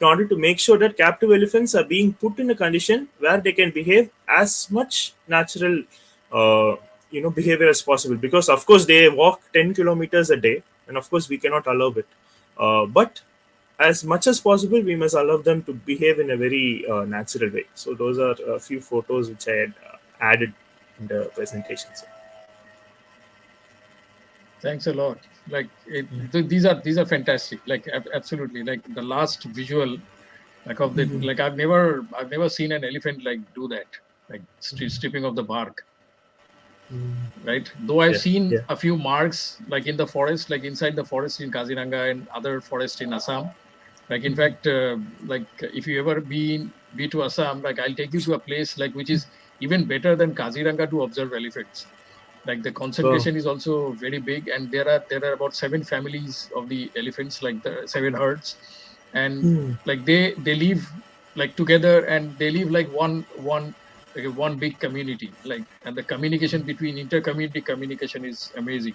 in order to make sure that captive elephants are being put in a condition where they can behave as much natural, behavior as possible. Because of course they walk 10 kilometers a day, and of course we cannot allow it. But as much as possible, we must allow them to behave in a very natural way. So those are a few photos which I had added in the presentation. So. Thanks a lot. Like these are fantastic. Like absolutely. Like the last visual, like of the like I've never seen an elephant like do that, like stripping of the bark. Right. Though I've seen a few marks like in the forest, like inside the forest in Kaziranga and other forests in Assam. Like in fact, like if you ever be to Assam, like I'll take you to a place like which is even better than Kaziranga to observe elephants. Like the concentration is also very big, and there are about 7 families of the elephants, like the 7 herds, and like they live like together, and they live like one big community. Like, and the communication between inter-community communication is amazing.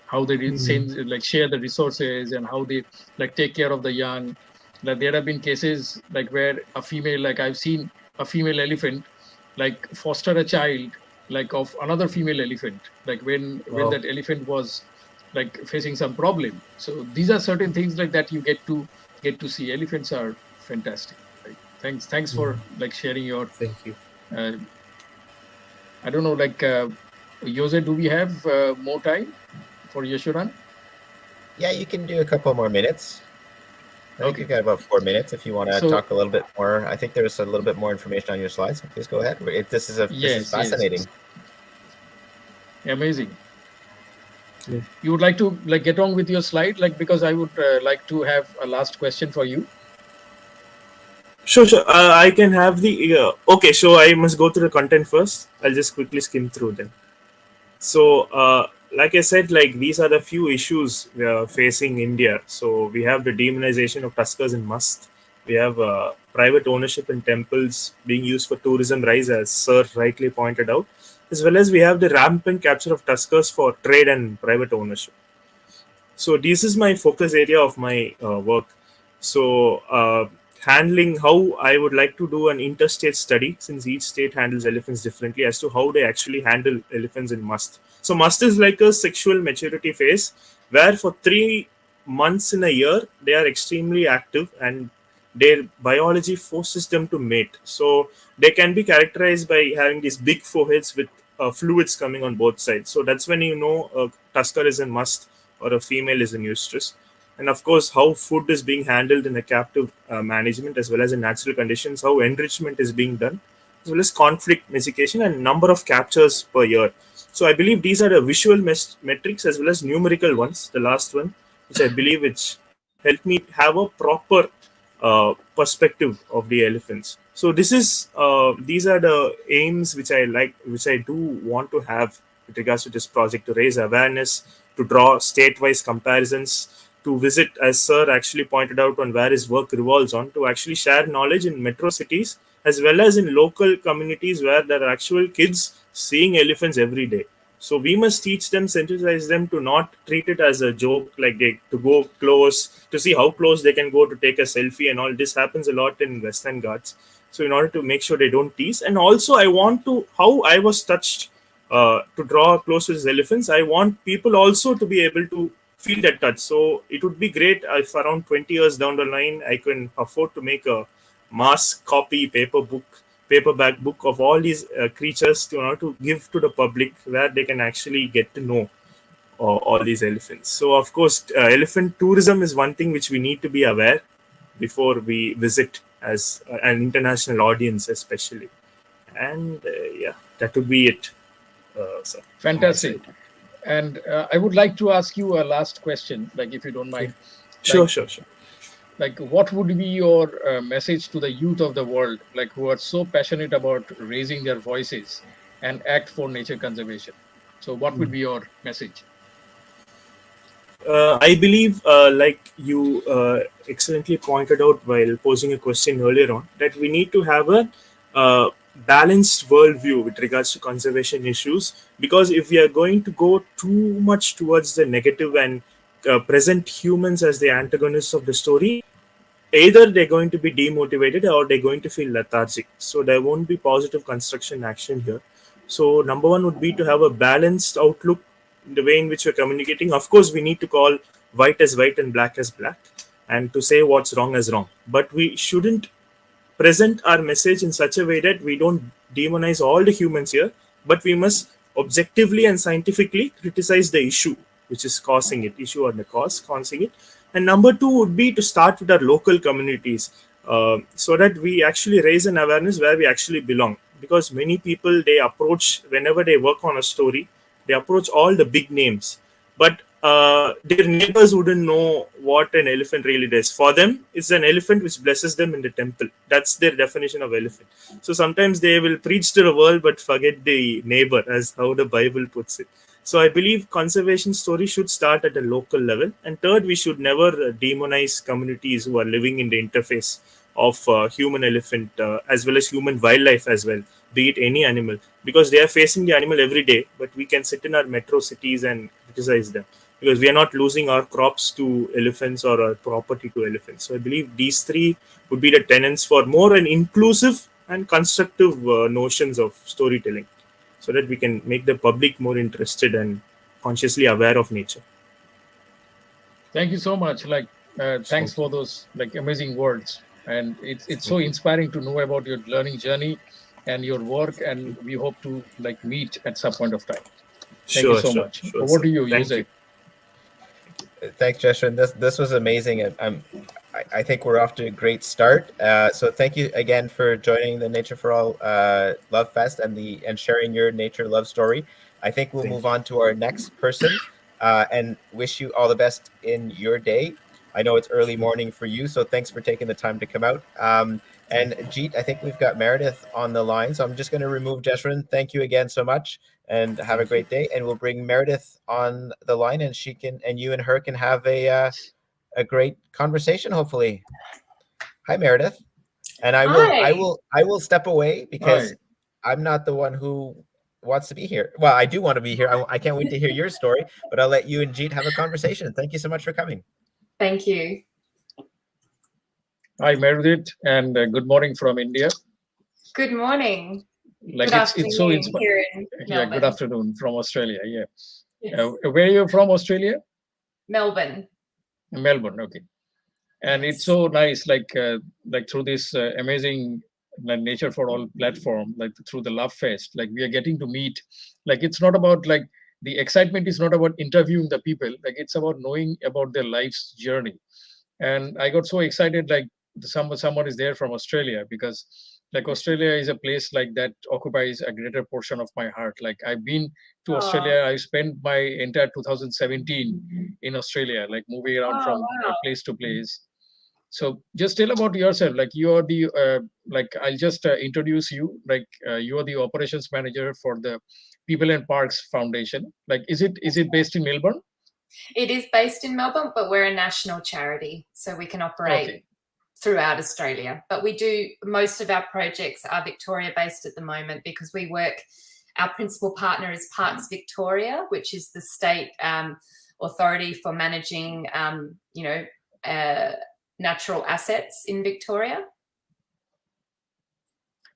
How they like share the resources and how they like take care of the young. Like there have been cases like where a female, like I've seen a female elephant like foster a child like of another female elephant, like when that elephant was like facing some problem. So these are certain things like that you get to see. Elephants are fantastic. Like, thanks for like sharing your. Thank you. I don't know, like Jose, do we have more time for Yeshurun? Yeah, you can do a couple more minutes. I think you've got about 4 minutes if you want to talk a little bit more. I think there's a little bit more information on your slides. So please go ahead. This is fascinating. Yes. Amazing. Yeah. You would like to like get on with your slide, like, because I would like to have a last question for you. Sure. I can have the okay. So I must go through the content first. I'll just quickly skim through them. So, like I said, like these are the few issues we are facing India. So we have the demonization of tuskers in must. We have private ownership in temples being used for tourism rise, as Sir rightly pointed out, as well as we have the rampant capture of tuskers for trade and private ownership. So this is my focus area of my work. So handling how I would like to do an interstate study, since each state handles elephants differently, as to how they actually handle elephants in must. So must is like a sexual maturity phase where for 3 months in a year they are extremely active and their biology forces them to mate. So they can be characterized by having these big foreheads with fluids coming on both sides. So that's when you know a tusker is in must or a female is in estrus. And of course, how food is being handled in a captive management, as well as in natural conditions, how enrichment is being done, as well as conflict mitigation and number of captures per year. So I believe these are the visual metrics as well as numerical ones. The last one, which I believe which helped me have a proper perspective of the elephants. So this is these are the aims which I do want to have with regards to this project, to raise awareness, to draw state-wise comparisons, to visit, as Sir actually pointed out, on where his work revolves on, to actually share knowledge in metro cities as well as in local communities where there are actual kids seeing elephants every day. So we must teach them, sensitize them to not treat it as a joke, like to go close, to see how close they can go to take a selfie and all. This happens a lot in Western Ghats. So in order to make sure they don't tease, and also I want to, how I was touched to draw close to these elephants, I want people also to be able to feel that touch. So it would be great if around 20 years down the line I can afford to make a mass copy paperback book of all these creatures to give to the public, where they can actually get to know all these elephants. So of course, elephant tourism is one thing which we need to be aware before we visit as an international audience, especially. And that would be it. So fantastic. And I would like to ask you a last question, like if you don't mind. Sure. like what would be your message to the youth of the world, like who are so passionate about raising their voices and act for nature conservation? So what would be your message? I believe, like you excellently pointed out while posing a question earlier on, that we need to have a uh, balanced worldview with regards to conservation issues. Because if we are going to go too much towards the negative and present humans as the antagonists of the story, either they're going to be demotivated or they're going to feel lethargic. So there won't be positive construction action here. So number one would be to have a balanced outlook in the way in which we're communicating. Of course, we need to call white as white and black as black, and to say what's wrong as wrong. But we shouldn't present our message in such a way that we don't demonize all the humans here, but we must objectively and scientifically criticize the issue which is causing it, issue or the cause causing it. And number two would be to start with our local communities, so that we actually raise an awareness where we actually belong. Because many people, they approach, whenever they work on a story, they approach all the big names, but their neighbors wouldn't know what an elephant really does. For them, it's an elephant which blesses them in the temple. That's their definition of elephant. So sometimes they will preach to the world but forget the neighbor, as how the Bible puts it. So I believe conservation story should start at a local level. And third, we should never demonize communities who are living in the interface of human elephant, as well as human wildlife as well, be it any animal, because they are facing the animal every day. But we can sit in our metro cities and criticize them, because we are not losing our crops to elephants or our property to elephants. So I believe these three would be the tenets for more an inclusive and constructive notions of storytelling, so that we can make the public more interested and consciously aware of nature. Thank you so much. Like, thanks for those like amazing words. And it's so inspiring to know about your learning journey and your work. And we hope to like meet at some point of time. Thank you so much. Sure, Over to you, Thank Jose. you. Thanks, Jeshurun. This was amazing. I think we're off to a great start. So thank you again for joining the Nature for All Love Fest and sharing your nature love story. I think we'll move on to our next person and wish you all the best in your day. I know it's early morning for you, so thanks for taking the time to come out. And Jeet, I think we've got Meredith on the line, so I'm just going to remove Jeshurun. Thank you again so much, and have a great day. And we'll bring Meredith on the line, and you and her can have a great conversation, hopefully. Hi, Meredith. And I will step away because I'm not the one who wants to be here. Well, I do want to be here. I can't wait to hear your story, but I'll let you and Jeet have a conversation. Thank you so much for coming. Thank you. Hi, Meredith, and good morning from India. Good morning. Like good it's so afternoon here in Melbourne. Yeah, good afternoon from Australia. Yeah. Yes. Where are you from, Australia? Melbourne. Melbourne. Okay. And it's so nice, like through this amazing Nature for All platform, like through the Love Fest, like we are getting to meet. Like it's not about like the excitement is not about interviewing the people, like it's about knowing about their life's journey. And I got so excited, like someone is there from Australia, because like Australia is a place like that occupies a greater portion of my heart. Like I've been to Australia, I spent my entire 2017 in Australia, like moving around from place to place. So just tell about yourself. Like you are the like I'll just introduce you. Like you are the operations manager for the People and Parks Foundation. Like is it based in Melbourne? It is based in Melbourne, but we're a national charity, so we can operate throughout Australia. But we do, most of our projects are Victoria based at the moment, because we work, our principal partner is Parks Victoria, which is the state authority for managing, natural assets in Victoria.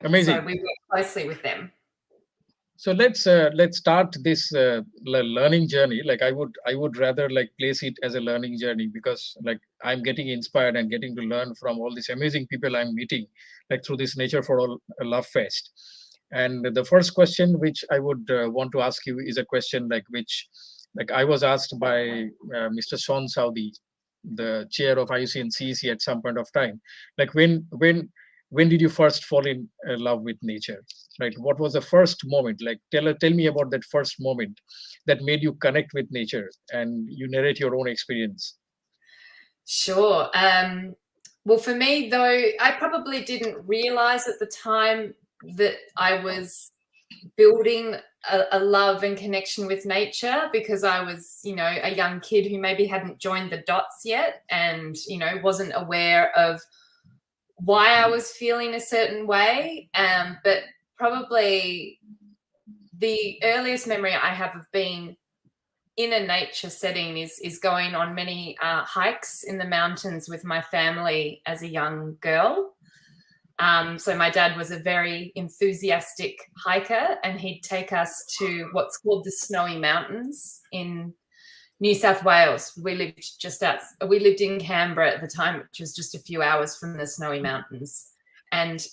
Amazing. So we work closely with them. So let's start this learning journey. Like I would rather like place it as a learning journey, because like I'm getting inspired and getting to learn from all these amazing people I'm meeting, like through this Nature for All Love Fest. And the first question which I would want to ask you is a question like which like I was asked by Mr. Sean Saudi, the chair of IUC and CEC at some point of time. Like when did you first fall in love with nature? Right? What was the first moment? Like tell me about that first moment that made you connect with nature, and you narrate your own experience. Sure. Well, for me, though, I probably didn't realize at the time that I was building a love and connection with nature, because I was, you know, a young kid who maybe hadn't joined the dots yet and, you know, wasn't aware of why I was feeling a certain way. But probably the earliest memory I have of being in a nature setting is going on many hikes in the mountains with my family as a young girl. So my dad was a very enthusiastic hiker, and he'd take us to what's called the Snowy Mountains in New South Wales. We lived in Canberra at the time, which was just a few hours from the Snowy Mountains. And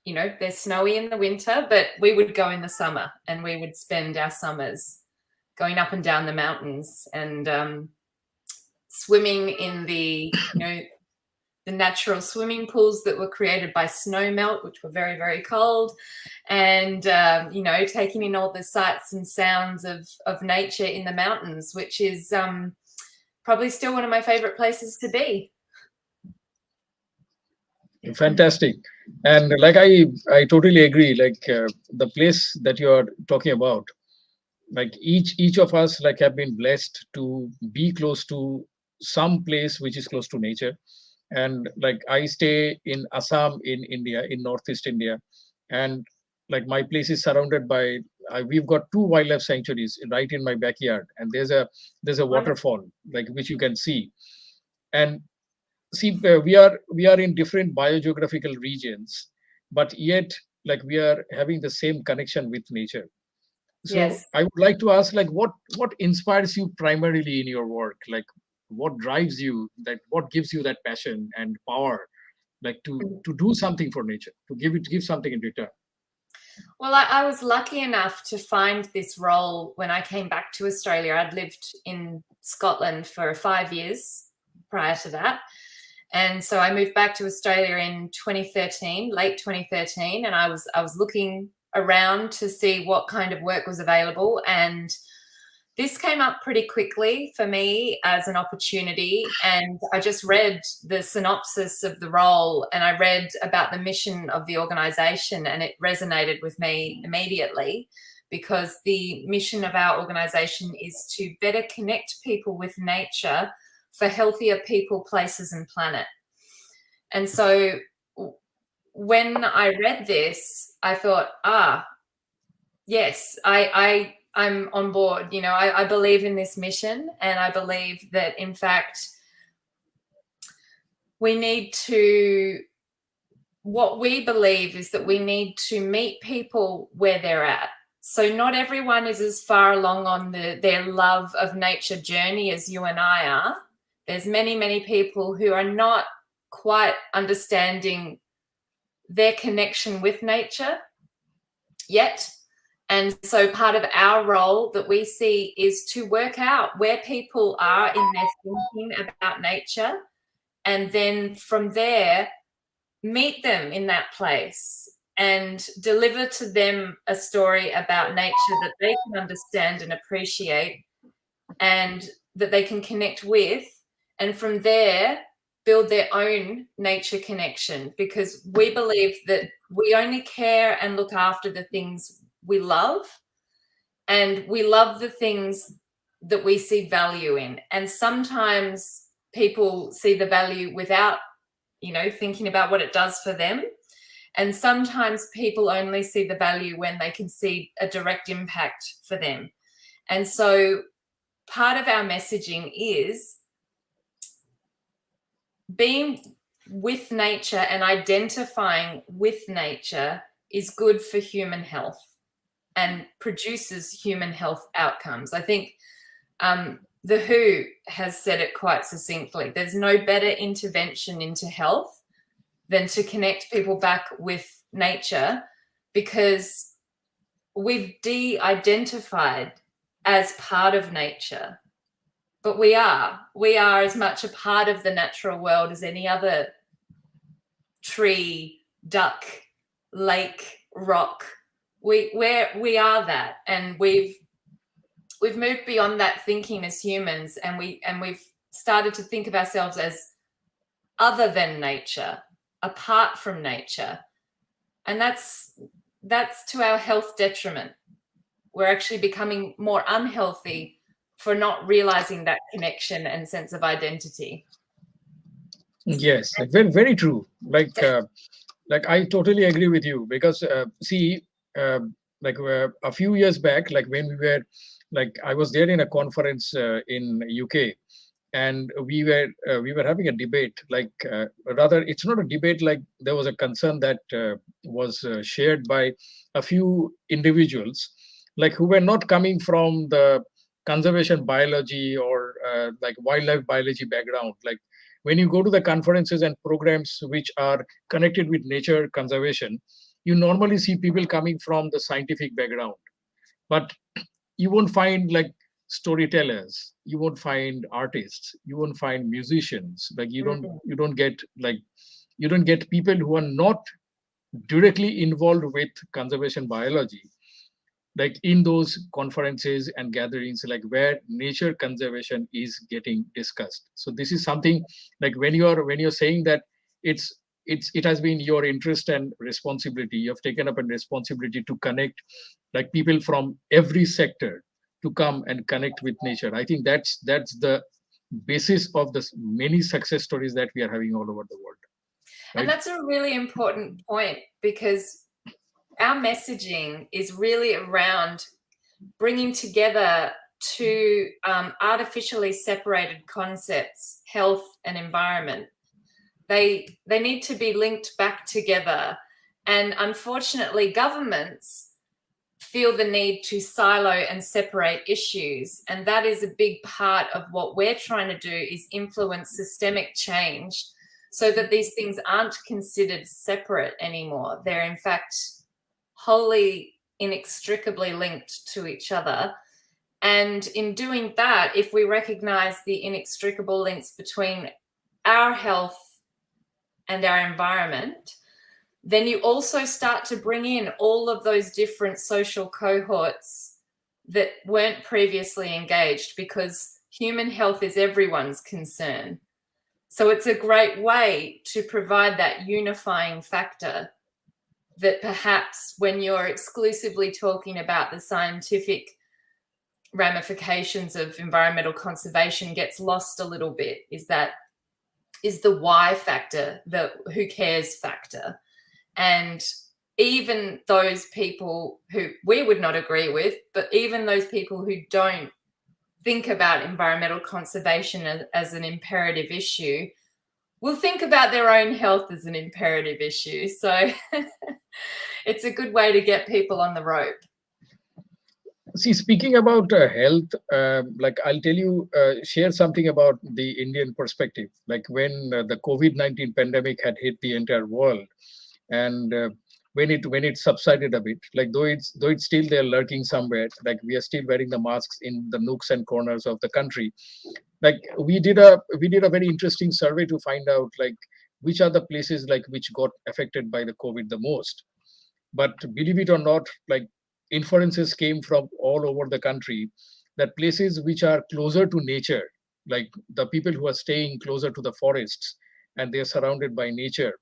you know, they're snowy in the winter, but we would go in the summer, and we would spend our summers going up and down the mountains and swimming in the, you know, the natural swimming pools that were created by snow melt, which were very, very cold, and you know, taking in all the sights and sounds of nature in the mountains, which is probably still one of my favorite places to be. Fantastic. And like I totally agree. Like the place that you are talking about, like each of us like have been blessed to be close to some place which is close to nature. And like I stay in Assam in India, in Northeast India, and like my place is surrounded by we've got 2 wildlife sanctuaries right in my backyard, and there's a waterfall like which you can see. And see, we are in different biogeographical regions, but yet like we are having the same connection with nature. So Yes. I would like to ask, like, what inspires you primarily in your work? Like, what drives you? That what gives you that passion and power, like to do something for nature, to give something in return? Well, I was lucky enough to find this role when I came back to Australia. I'd lived in Scotland for 5 years prior to that. And so I moved back to Australia in 2013, late 2013, and I was looking around to see what kind of work was available, and this came up pretty quickly for me as an opportunity. And I just read the synopsis of the role, and I read about the mission of the organization, and it resonated with me immediately, because the mission of our organization is to better connect people with nature for healthier people, places, and planet. And so when I read this, I thought, yes, I'm on board. You know, I believe in this mission, and I believe that, in fact, what we believe is that we need to meet people where they're at. So not everyone is as far along on their love of nature journey as you and I are. There's many, many people who are not quite understanding their connection with nature yet. And so part of our role that we see is to work out where people are in their thinking about nature, and then from there, meet them in that place and deliver to them a story about nature that they can understand and appreciate, and that they can connect with, and from there build their own nature connection, because we believe that we only care and look after the things we love, and we love the things that we see value in. And sometimes people see the value without, you know, thinking about what it does for them. And sometimes people only see the value when they can see a direct impact for them. And so part of our messaging is being with nature and identifying with nature is good for human health and produces human health outcomes. I think the WHO has said it quite succinctly. There's no better intervention into health than to connect people back with nature, because we've de-identified as part of nature. But we are as much a part of the natural world as any other tree, duck, lake, rock. We are that, and we've moved beyond that thinking as humans, and we've started to think of ourselves as other than nature, apart from nature. And that's to our health detriment. We're actually becoming more unhealthy for not realizing that connection and sense of identity. Yes, like very, very true. Like I totally agree with you, because see, a few years back, like when we were, like I was there in a conference in UK, and we were having a debate. Like rather, it's not a debate. Like there was a concern that was shared by a few individuals, like who were not coming from the conservation biology or like wildlife biology background. Like when you go to the conferences and programs which are connected with nature conservation, you normally see people coming from the scientific background, but you won't find like storytellers, you won't find artists, you won't find musicians. Like you don't get people who are not directly involved with conservation biology, like in those conferences and gatherings, like where nature conservation is getting discussed. So this is something, like when you're saying that it has been your interest and responsibility, you have taken up a responsibility to connect like people from every sector to come and connect with nature. I think that's the basis of the many success stories that we are having all over the world, right? And that's a really important point, because our messaging is really around bringing together two artificially separated concepts, health and environment. They need to be linked back together. And unfortunately, governments feel the need to silo and separate issues. And that is a big part of what we're trying to do, is influence systemic change so that these things aren't considered separate anymore. They're in fact wholly inextricably linked to each other. And in doing that, if we recognize the inextricable links between our health and our environment, then you also start to bring in all of those different social cohorts that weren't previously engaged, because human health is everyone's concern. So it's a great way to provide that unifying factor that perhaps when you're exclusively talking about the scientific ramifications of environmental conservation gets lost a little bit, is the why factor, the who cares factor. And even those people who we would not agree with, but even those people who don't think about environmental conservation as an imperative issue will think about their own health as an imperative issue. So it's a good way to get people on the rope. See, speaking about health, like I'll tell you, share something about the Indian perspective. Like when the COVID-19 pandemic had hit the entire world, and when it subsided a bit, like though it's still there lurking somewhere, like we are still wearing the masks in the nooks and corners of the country. Like we did a very interesting survey to find out like which are the places like which got affected by the COVID the most. But believe it or not, like inferences came from all over the country that places which are closer to nature, like the people who are staying closer to the forests and they are surrounded by nature,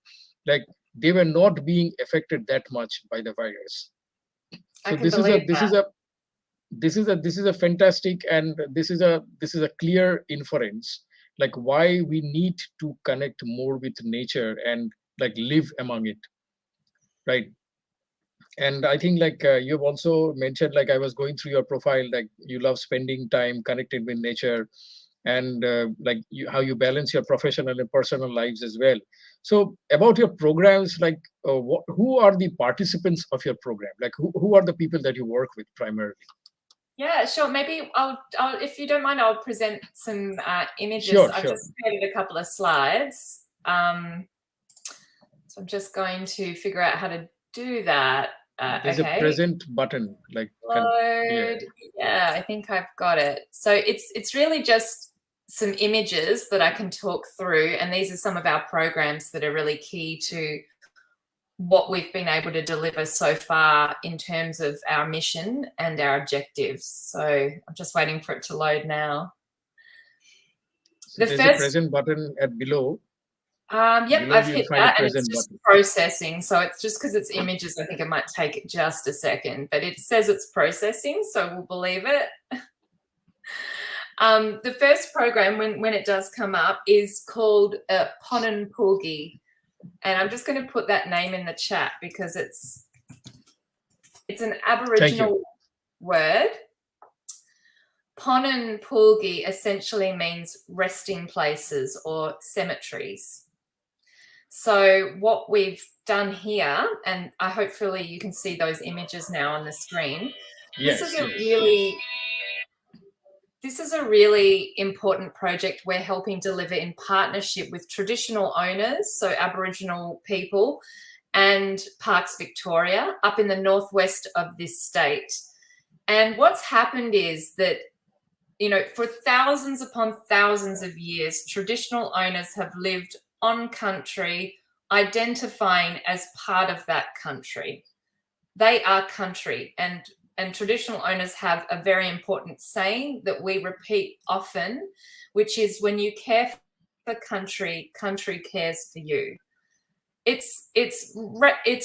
like they were not being affected that much by the virus. So this is a fantastic, and this is a clear inference, like why we need to connect more with nature and like live among it, right? And I think like you've also mentioned, like I was going through your profile, like you love spending time connected with nature, and like how you balance your professional and personal lives as well. So about your programs, like who are the participants of your program? Like who are the people that you work with primarily? Yeah, sure. Maybe I'll if you don't mind, I'll present some images. Sure. I've just created a couple of slides. So I'm just going to figure out how to do that. There's okay. a present button, like load. Yeah, I think I've got it. So it's really just some images that I can talk through, and these are some of our programs that are really key to what we've been able to deliver so far in terms of our mission and our objectives. So I'm just waiting for it to load now. So there's a present button at below. Yep, Below I've you'll hit find a that, and it's present just button. processing. So it's just because it's images, I think it might take just a second, but it says it's processing, so we'll believe it. The first program, when it does come up, is called Ponan Pulgi, and I'm just going to put that name in the chat because it's an Aboriginal word. Ponan Pulgi essentially means resting places or cemeteries. So what we've done here, and hopefully you can see those images now on the screen. Yes, This is a really important project we're helping deliver in partnership with traditional owners, so Aboriginal people, and Parks Victoria up in the northwest of this state. And what's happened is that, you know, for thousands upon thousands of years, traditional owners have lived on country, identifying as part of that country. They are country, and traditional owners have a very important saying that we repeat often, which is, when you care for country, country cares for you. It's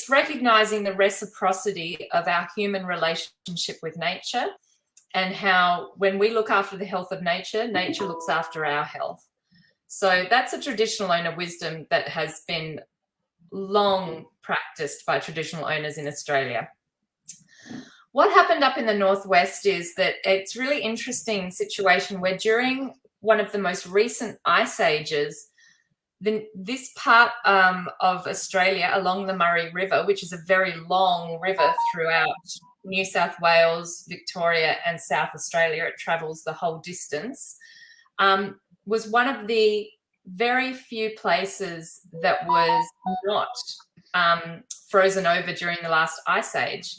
recognizing the reciprocity of our human relationship with nature, and how when we look after the health of nature, nature looks after our health. So that's a traditional owner wisdom that has been long practiced by traditional owners in Australia. What happened up in the northwest is that it's really interesting situation where during one of the most recent ice ages, this part of Australia along the Murray River, which is a very long river throughout New South Wales, Victoria, and South Australia, it travels the whole distance, was one of the very few places that was not frozen over during the last ice age.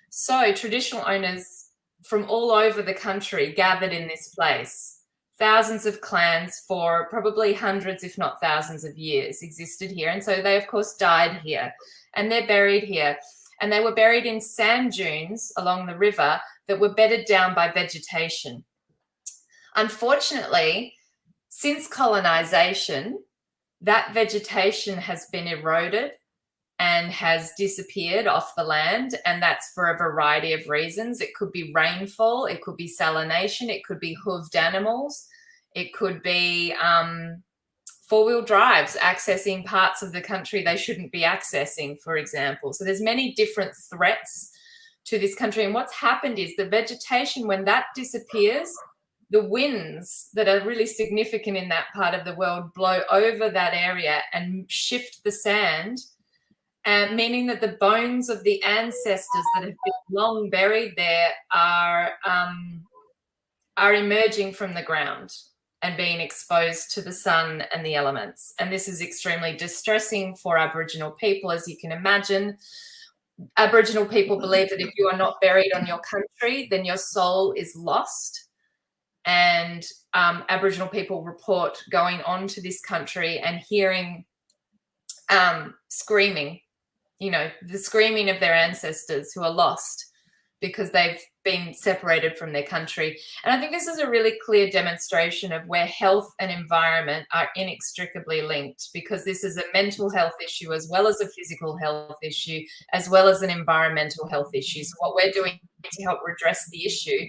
So traditional owners from all over the country gathered in this place. Thousands of clans for probably hundreds, if not thousands of years existed here. And so they, of course, died here, and they're buried here. And they were buried in sand dunes along the river that were bedded down by vegetation. Unfortunately, since colonisation, that vegetation has been eroded and has disappeared off the land, and that's for a variety of reasons. It could be rainfall, it could be salination, it could be hooved animals, it could be four-wheel drives accessing parts of the country they shouldn't be accessing, for example. So there's many different threats to this country. And what's happened is the vegetation, when that disappears, the winds that are really significant in that part of the world blow over that area and shift the sand, meaning that the bones of the ancestors that have been long buried there are emerging from the ground and being exposed to the sun and the elements. And this is extremely distressing for Aboriginal people, as you can imagine. Aboriginal people believe that if you are not buried on your country, then your soul is lost. And Aboriginal people report going onto this country and hearing screaming, you know, the screaming of their ancestors who are lost because they've been separated from their country. And I think this is a really clear demonstration of where health and environment are inextricably linked, because this is a mental health issue as well as a physical health issue, as well as an environmental health issue. So what we're doing to help redress the issue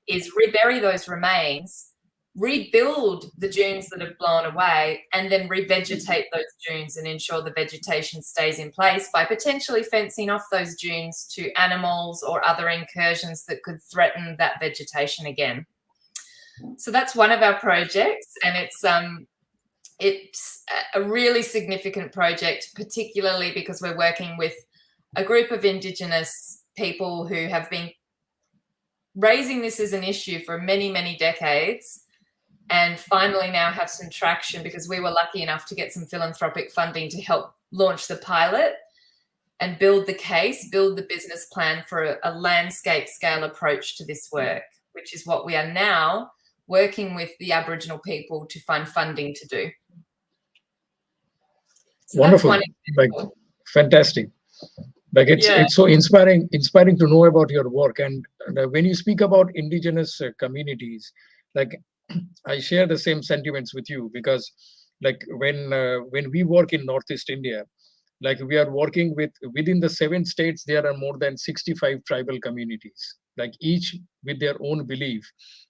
is rebury those remains, rebuild the dunes that have blown away, and then revegetate those dunes and ensure the vegetation stays in place by potentially fencing off those dunes to animals or other incursions that could threaten that vegetation again. So that's one of our projects, and it's a really significant project, particularly because we're working with a group of Indigenous people who have been raising this as an issue for many, many decades, and finally now have some traction because we were lucky enough to get some philanthropic funding to help launch the pilot and build the case, build the business plan for a landscape scale approach to this work, which is what we are now working with the Aboriginal people to find funding to do. So wonderful, like fantastic. Like it's so inspiring to know about your work. And when you speak about Indigenous communities, like I share the same sentiments with you, because like when we work in Northeast India, like we are working within the 7 states, there are more than 65 tribal communities, like each with their own belief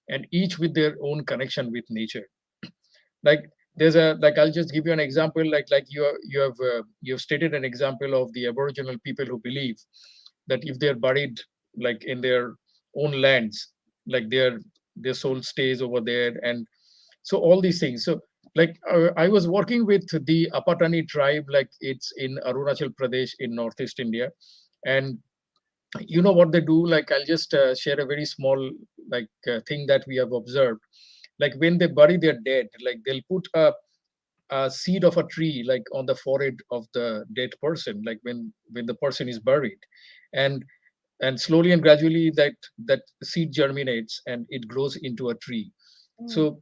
and each with their own connection with nature. Like there's a, like I'll just give you an example, like you have stated an example of the Aboriginal people who believe that if they're buried like in their own lands, like their soul stays over there, and so all these things. So like I was working with the Apatani tribe, like it's in Arunachal Pradesh in Northeast India. And you know what they do, like I'll just share a very small thing that we have observed. Like when they bury their dead, like they'll put a seed of a tree like on the forehead of the dead person, like when the person is buried, and slowly and gradually that seed germinates and it grows into a tree. So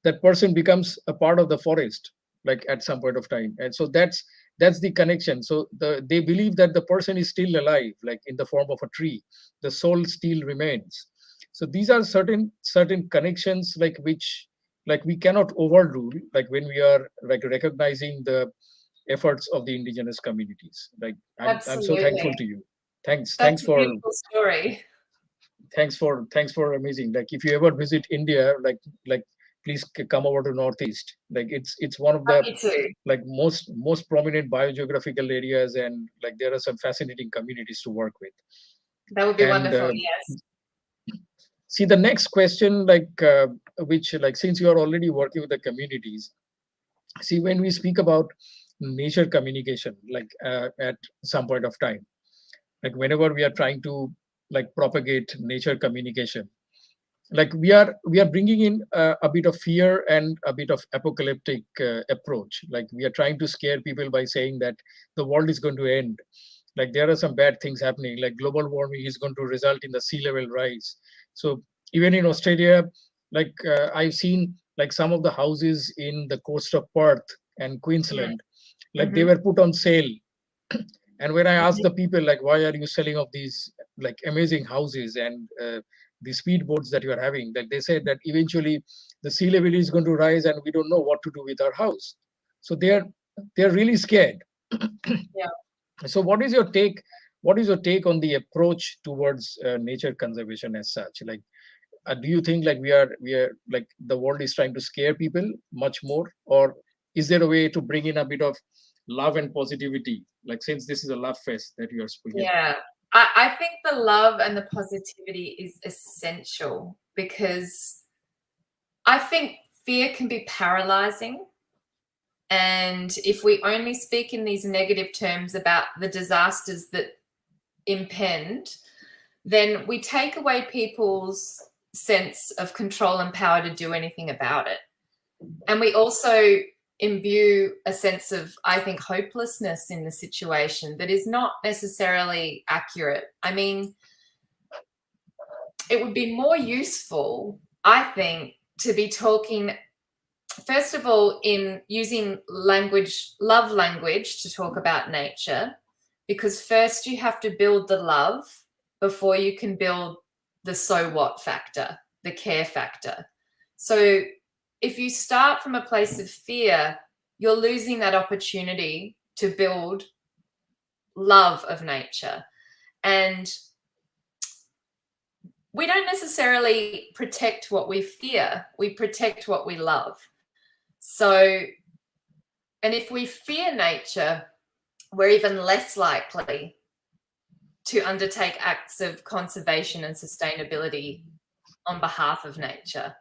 that person becomes a part of the forest, like at some point of time. And so that's the connection. So they believe that the person is still alive, like in the form of a tree, the soul still remains. So these are certain connections, like which like we cannot overrule, like when we are like recognizing the efforts of the indigenous communities. Like I'm so thankful to you. Thanks That's a for beautiful story. thanks for amazing. Like if you ever visit India, like please come over to Northeast. Like it's one of the Me too. like most prominent biogeographical areas, and like there are some fascinating communities to work with. That would be And wonderful. Yes. see the next question, which like since you are already working with the communities, see when we speak about nature communication, like at some point of time, like whenever we are trying to like propagate nature communication, like we are bringing in a bit of fear and a bit of apocalyptic approach. Like we are trying to scare people by saying that the world is going to end, like there are some bad things happening, like global warming is going to result in the sea level rise. So even in Australia, like I've seen like some of the houses in the coast of Perth and Queensland, like they were put on sale. And when I asked the people, like, why are you selling off these like amazing houses and the speedboats that you are having, that they said that eventually the sea level is going to rise and we don't know what to do with our house. So they're really scared. Yeah. So what is your take? What is your take on the approach towards nature conservation as such? Like, do you think like we are like the world is trying to scare people much more, or is there a way to bring in a bit of love and positivity? Like since this is a love fest that you are speaking. Yeah. I think the love and the positivity is essential, because I think fear can be paralyzing. And if we only speak in these negative terms about the disasters that impend, then we take away people's sense of control and power to do anything about it. And we also imbue a sense of, I think, hopelessness in the situation that is not necessarily accurate. I mean, it would be more useful, I think, to be talking, first of all, in using language, love language, to talk about nature, because first you have to build the love before you can build the so what factor, the care factor. So if you start from a place of fear, you're losing that opportunity to build love of nature. And we don't necessarily protect what we fear, we protect what we love. So, and if we fear nature, we're even less likely to undertake acts of conservation and sustainability on behalf of nature.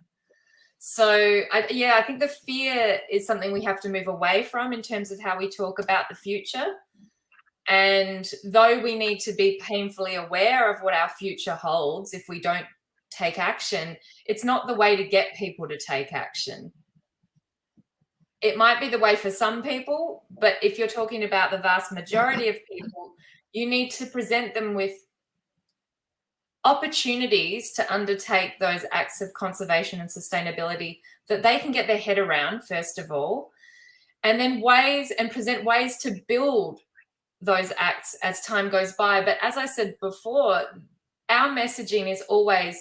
So, I think the fear is something we have to move away from in terms of how we talk about the future. And though we need to be painfully aware of what our future holds if we don't take action, it's not the way to get people to take action. It might be the way for some people, but if you're talking about the vast majority of people, you need to present them with opportunities to undertake those acts of conservation and sustainability that they can get their head around, first of all, and then present ways to build those acts as time goes by. But as I said before, our messaging is always,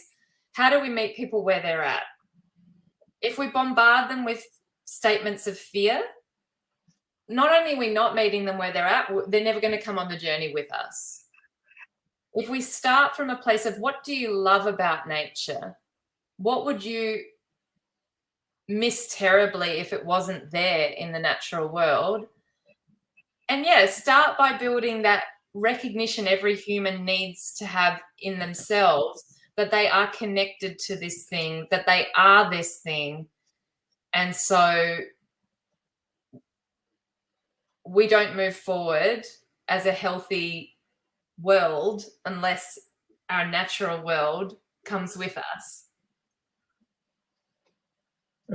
how do we meet people where they're at? If we bombard them with statements of fear, not only are we not meeting them where they're at, they're never going to come on the journey with us. If we start from a place of what do you love about nature? What would you miss terribly if it wasn't there in the natural world? And yeah, start by building that recognition every human needs to have in themselves, that they are connected to this thing, that they are this thing. And so we don't move forward as a healthy world unless our natural world comes with us.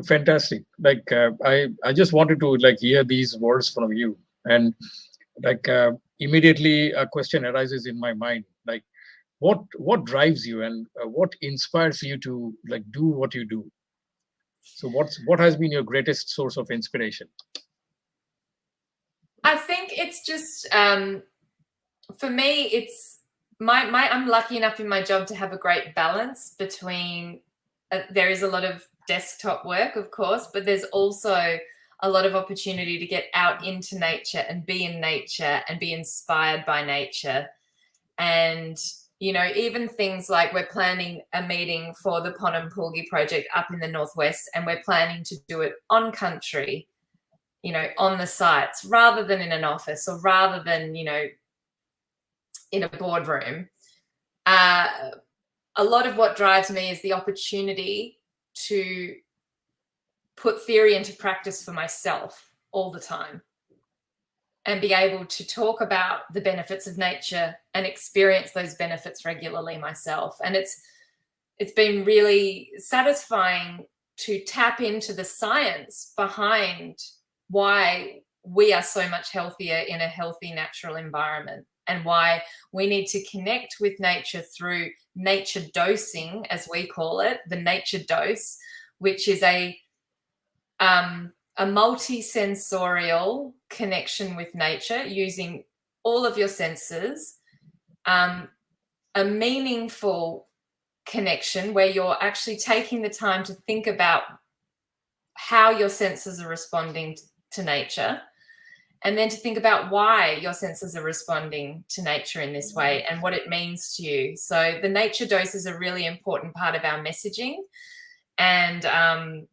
Fantastic. Like I just wanted to like hear these words from you, and like immediately a question arises in my mind, like what drives you, and what inspires you to like do what you do? So what has been your greatest source of inspiration? I think it's just for me, it's I'm lucky enough in my job to have a great balance between there is a lot of desktop work, of course, but there's also a lot of opportunity to get out into nature and be in nature and be inspired by nature. And, you know, even things like we're planning a meeting for the Ponampulgi project up in the northwest, and we're planning to do it on country, you know, on the sites, rather than in an office or rather than, you know, in a boardroom. A lot of what drives me is the opportunity to put theory into practice for myself all the time and be able to talk about the benefits of nature and experience those benefits regularly myself. And it's been really satisfying to tap into the science behind why we are so much healthier in a healthy natural environment, and why we need to connect with nature through nature dosing, as we call it, the nature dose, which is a multi-sensorial connection with nature using all of your senses, a meaningful connection where you're actually taking the time to think about how your senses are responding to nature, and then to think about why your senses are responding to nature in this way and what it means to you. So the nature dose is a really important part of our messaging, and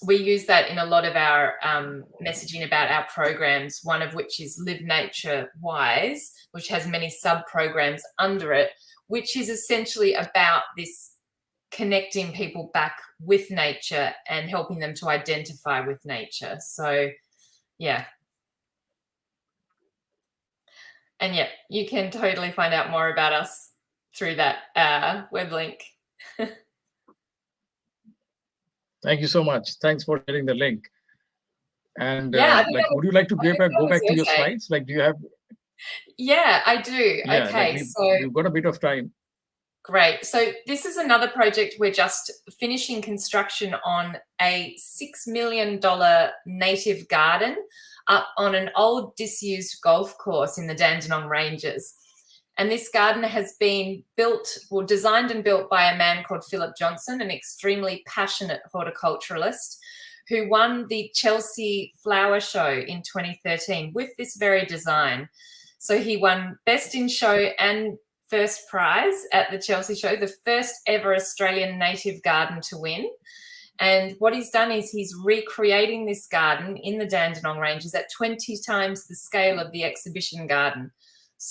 we use that in a lot of our messaging about our programs, one of which is Live Nature Wise, which has many sub-programs under it, which is essentially about this connecting people back with nature and helping them to identify with nature. So, yeah. And yeah, you can totally find out more about us through that web link. Thank you so much. Thanks for sharing the link. And yeah, like, would you like to go back to your slides? Like, do you have? Yeah, I do. Yeah, okay, like so we've got a bit of time. Great. So this is another project. We're just finishing construction on a $6 million native garden up on an old disused golf course in the Dandenong Ranges. And this garden has been designed and built by a man called Philip Johnson, an extremely passionate horticulturalist who won the Chelsea Flower Show in 2013 with this very design. So he won Best in Show and first prize at the Chelsea show, the first ever Australian native garden to win. And what he's done is he's recreating this garden in the Dandenong Ranges at 20 times the scale of the exhibition garden.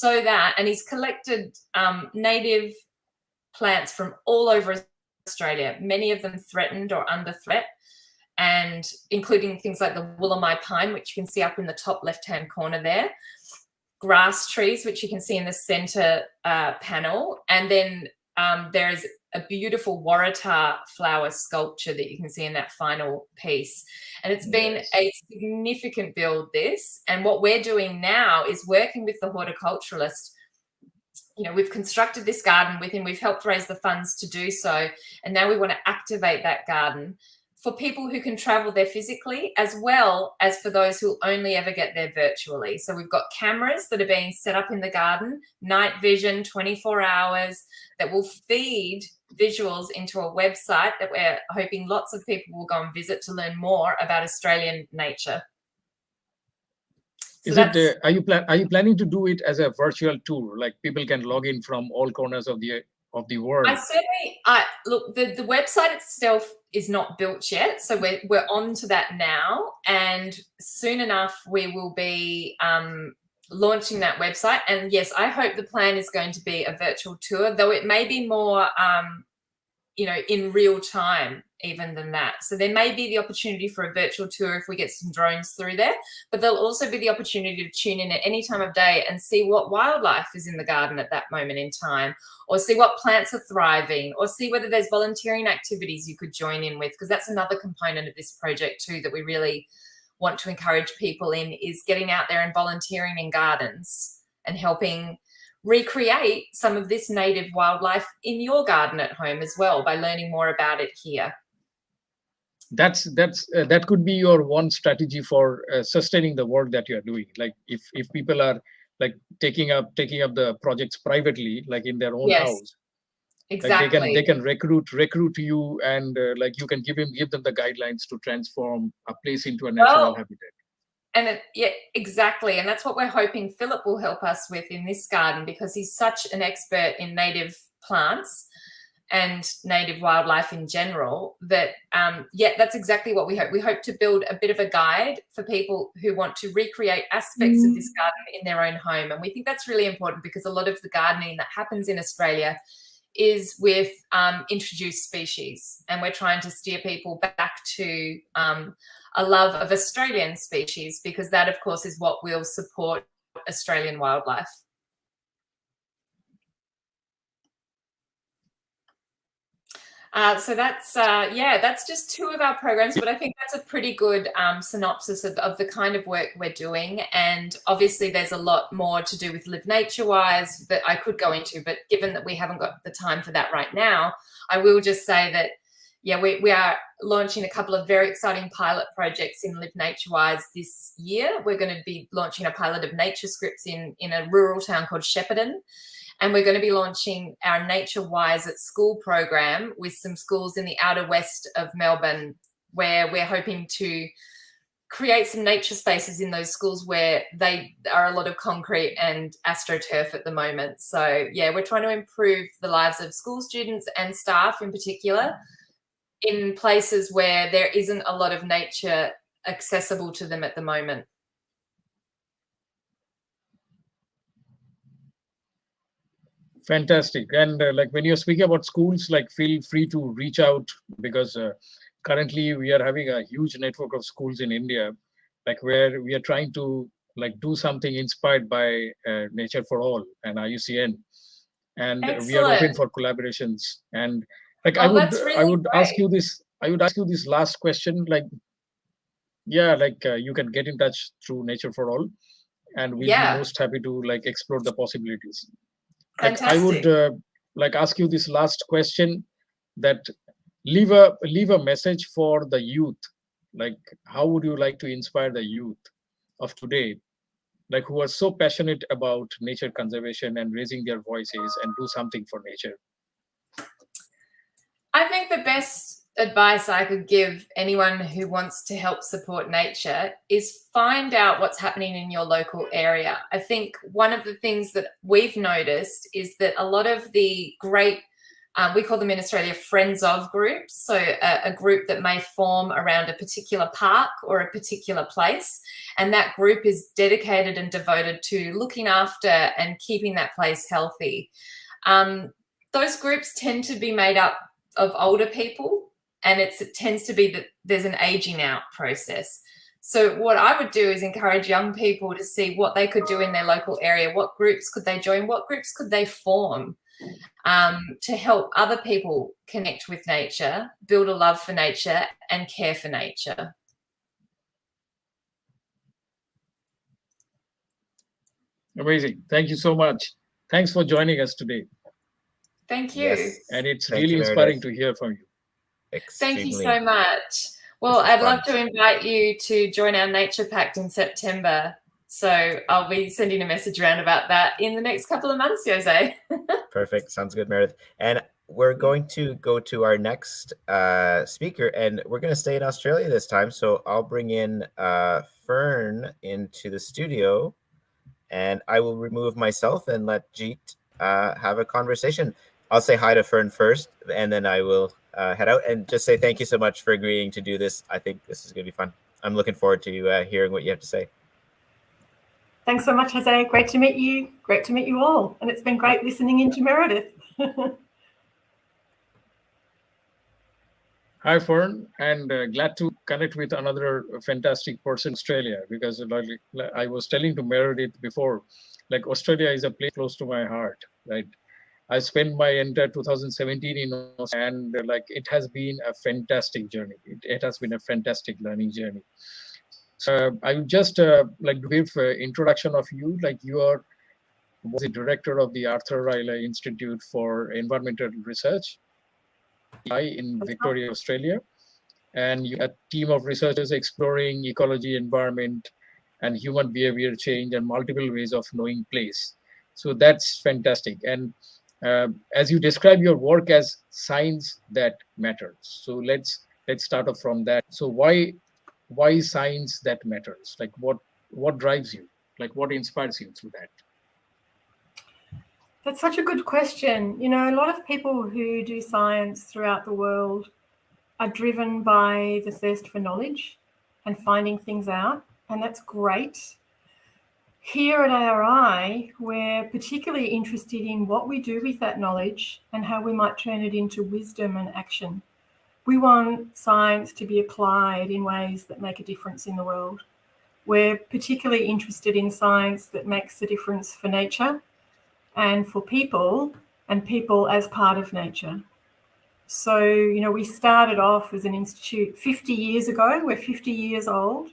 And he's collected native plants from all over Australia, many of them threatened or under threat, and including things like the Woolamai pine, which you can see up in the top left-hand corner there, grass trees, which you can see in the center panel. And then there is a beautiful Waratah flower sculpture that you can see in that final piece. And it's been a significant build, this. And what we're doing now is working with the horticulturalist. You know, we've constructed this garden with him. We've helped raise the funds to do so. And now we want to activate that garden for people who can travel there physically, as well as for those who only ever get there virtually. So we've got cameras that are being set up in the garden, night vision, 24 hours, that will feed visuals into a website that we're hoping lots of people will go and visit to learn more about Australian nature. Is it? Are you planning to do it as a virtual tour? Like people can log in from all corners of the world. I certainly. Look, the website itself is not built yet, so we're on to that now, and soon enough we will be launching that website. And yes, I hope the plan is going to be a virtual tour, though it may be more, in real time even than that. So there may be the opportunity for a virtual tour if we get some drones through there, but there'll also be the opportunity to tune in at any time of day and see what wildlife is in the garden at that moment in time, or see what plants are thriving, or see whether there's volunteering activities you could join in with, because that's another component of this project too that we really want to encourage people in, is getting out there and volunteering in gardens and helping recreate some of this native wildlife in your garden at home as well by learning more about it here. That could be your one strategy for sustaining the work that you're doing. Like if people are like taking up the projects privately, like in their own house, exactly, like they can recruit you, and like you can give them the guidelines to transform a place into a natural habitat. And exactly. And that's what we're hoping Philip will help us with in this garden, because he's such an expert in native plants and native wildlife in general that, that's exactly what we hope. We hope to build a bit of a guide for people who want to recreate aspects of this garden in their own home. And we think that's really important, because a lot of the gardening that happens in Australia is with introduced species. And we're trying to steer people back to a love of Australian species, because that, of course, is what will support Australian wildlife. So that's just two of our programs, but I think that's a pretty good synopsis of the kind of work we're doing. And obviously there's a lot more to do with Live Nature Wise that I could go into, but given that we haven't got the time for that right now, I will just say that, we are launching a couple of very exciting pilot projects in Live Nature Wise this year. We're going to be launching a pilot of nature scripts in a rural town called Shepparton. And we're going to be launching our Nature Wise at School program with some schools in the outer west of Melbourne, where we're hoping to create some nature spaces in those schools where they are a lot of concrete and astroturf at the moment. So, we're trying to improve the lives of school students and staff in particular in places where there isn't a lot of nature accessible to them at the moment. Fantastic. And like when you're speaking about schools, like feel free to reach out, because currently we are having a huge network of schools in India, like where we are trying to like do something inspired by Nature for All and IUCN. And we are open for collaborations. And like I would ask you this last question, like, you can get in touch through Nature for All, and we'll be most happy to like explore the possibilities. Fantastic. I would like ask you this last question, that leave a message for the youth. Like, how would you like to inspire the youth of today, like who are so passionate about nature conservation and raising their voices and do something for nature? I think the best advice I could give anyone who wants to help support nature is find out what's happening in your local area. I think one of the things that we've noticed is that a lot of the great, we call them in Australia friends of groups, so a group that may form around a particular park or a particular place, and that group is dedicated and devoted to looking after and keeping that place healthy. Those groups tend to be made up of older people, and it tends to be that there's an aging out process. So what I would do is encourage young people to see what they could do in their local area. What groups could they join? What groups could they form to help other people connect with nature, build a love for nature, and care for nature? Amazing. Thank you so much. Thanks for joining us today. Thank you. Yes. And it's really inspiring to hear from you. Extremely. Thank you so much. Well, I'd love to invite you to join our Nature Pact in September. So I'll be sending a message around about that in the next couple of months, Jose. Perfect. Sounds good, Meredith. And we're going to go to our next speaker, and we're going to stay in Australia this time. So I'll bring in Fern into the studio, and I will remove myself and let Jeet have a conversation. I'll say hi to Fern first, and then I will head out and just say thank you so much for agreeing to do this. I think this is going to be fun. I'm looking forward to hearing what you have to say. Thanks so much, Jose. Great to meet you. Great to meet you all. And it's been great listening into Meredith. Hi, Fern, and glad to connect with another fantastic person in Australia, because like I was telling to Meredith before, like Australia is a place close to my heart, right? I spent my entire 2017 in Australia, and like it has been a fantastic journey. It has been a fantastic learning journey. So I would just like to give introduction of you. Like you are was the director of the Arthur Riley Institute for Environmental Research in Victoria, Australia, and you have a team of researchers exploring ecology, environment, and human behavior change and multiple ways of knowing place. So that's fantastic. And as you describe your work as science that matters, so let's start off from that. So why science that matters? Like what drives you? Like what inspires you through that? That's such a good question. You know, a lot of people who do science throughout the world are driven by the thirst for knowledge and finding things out, and that's great. Here at ARI, we're particularly interested in what we do with that knowledge and how we might turn it into wisdom and action. We want science to be applied in ways that make a difference in the world. We're particularly interested in science that makes a difference for nature and for people, and people as part of nature. So, you know, we started off as an institute 50 years ago. We're 50 years old.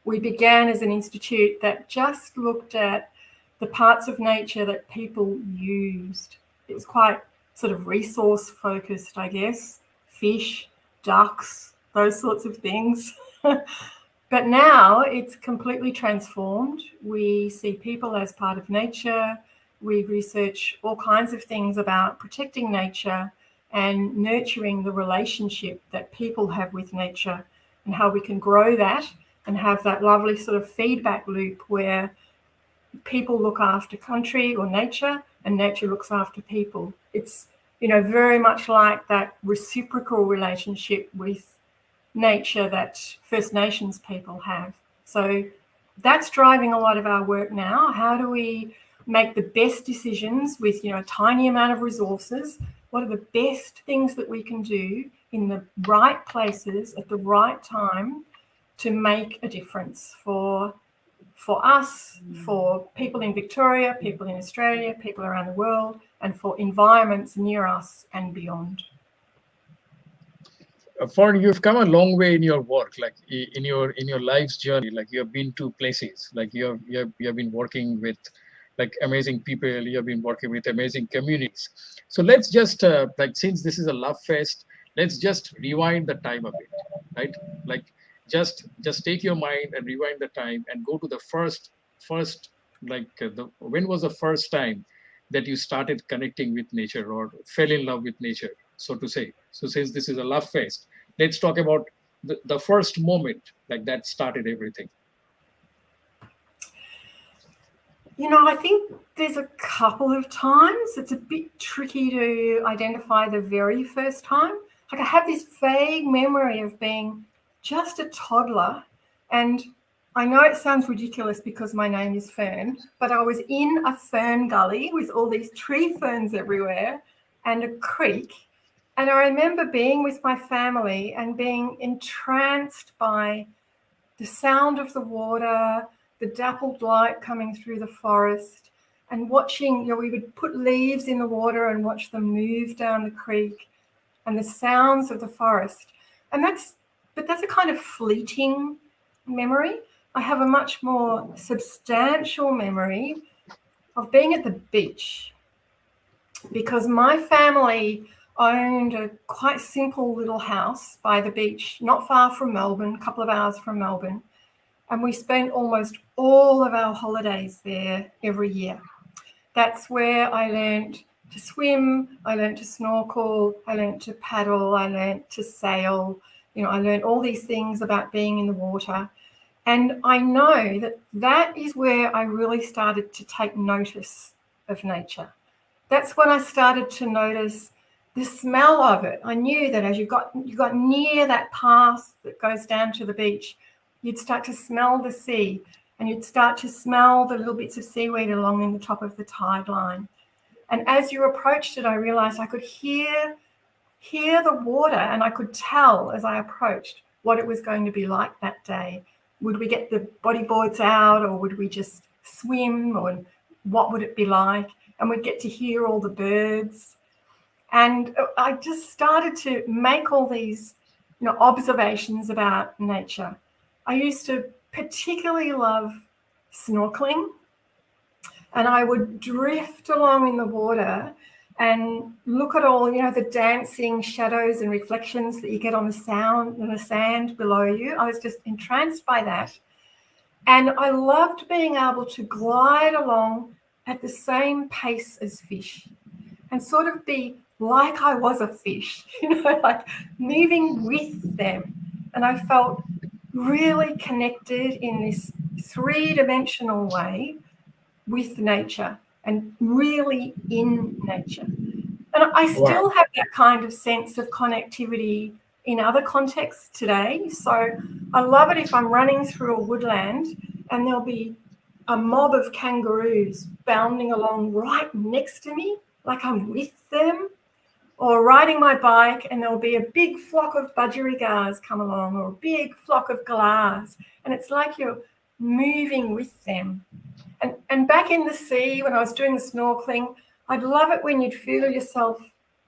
We began as an institute that just looked at the parts of nature that people used. It was quite sort of resource focused, I guess, fish, ducks, those sorts of things. But now it's completely transformed. We see people as part of nature. We research all kinds of things about protecting nature and nurturing the relationship that people have with nature, and how we can grow that and have that lovely sort of feedback loop where people look after country or nature and nature looks after people. It's, you know, very much like that reciprocal relationship with nature that First Nations people have. So that's driving a lot of our work now. How do we make the best decisions with, you know, a tiny amount of resources? What are the best things that we can do in the right places at the right time to make a difference for us, for people in Victoria, people in Australia, people around the world, and for environments near us and beyond? Fern, you've come a long way in your work, like in your life's journey. Like you have been to places, like you have been working with like amazing people. You have been working with amazing communities. So let's just like, since this is a love fest, let's just rewind the time a bit, right? Like just take your mind and rewind the time and go to the first like when was the first time that you started connecting with nature or fell in love with nature, so to say? So since this is a love fest, let's talk about the first moment like that started everything. You know, I think there's a couple of times. It's a bit tricky to identify the very first time. Like I have this vague memory of being just a toddler, and I know it sounds ridiculous because my name is Fern, but I was in a fern gully with all these tree ferns everywhere and a creek. And I remember being with my family and being entranced by the sound of the water, the dappled light coming through the forest, and watching, you know, we would put leaves in the water and watch them move down the creek, and the sounds of the forest. And that's a kind of fleeting memory. I have a much more substantial memory of being at the beach, because my family owned a quite simple little house by the beach, not far from Melbourne, a couple of hours from Melbourne. And we spent almost all of our holidays there every year. That's where I learned to swim, I learned to snorkel, I learned to paddle, I learned to sail. I learned all these things about being in the water. And I know that that is where I really started to take notice of nature. That's when I started to notice the smell of it. I knew that as you got near that path that goes down to the beach, you'd start to smell the sea, and you'd start to smell the little bits of seaweed along in the top of the tide line. And as you approached it, I realized I could hear the water, and I could tell as I approached what it was going to be like that day. Would we get the bodyboards out, or would we just swim, or what would it be like? And we'd get to hear all the birds. And I just started to make all these, observations about nature. I used to particularly love snorkeling, and I would drift along in the water and look at all, the dancing shadows and reflections that you get on the sand below you. I was just entranced by that. And I loved being able to glide along at the same pace as fish and sort of be like I was a fish, like moving with them. And I felt really connected in this three-dimensional way with nature and really in nature. And I still have that kind of sense of connectivity in other contexts today. So I love it if I'm running through a woodland and there'll be a mob of kangaroos bounding along right next to me, like I'm with them, or riding my bike and there'll be a big flock of budgerigars come along, or a big flock of galahs, and it's like you're moving with them. And back in the sea, when I was doing the snorkeling, I'd love it when you'd feel yourself,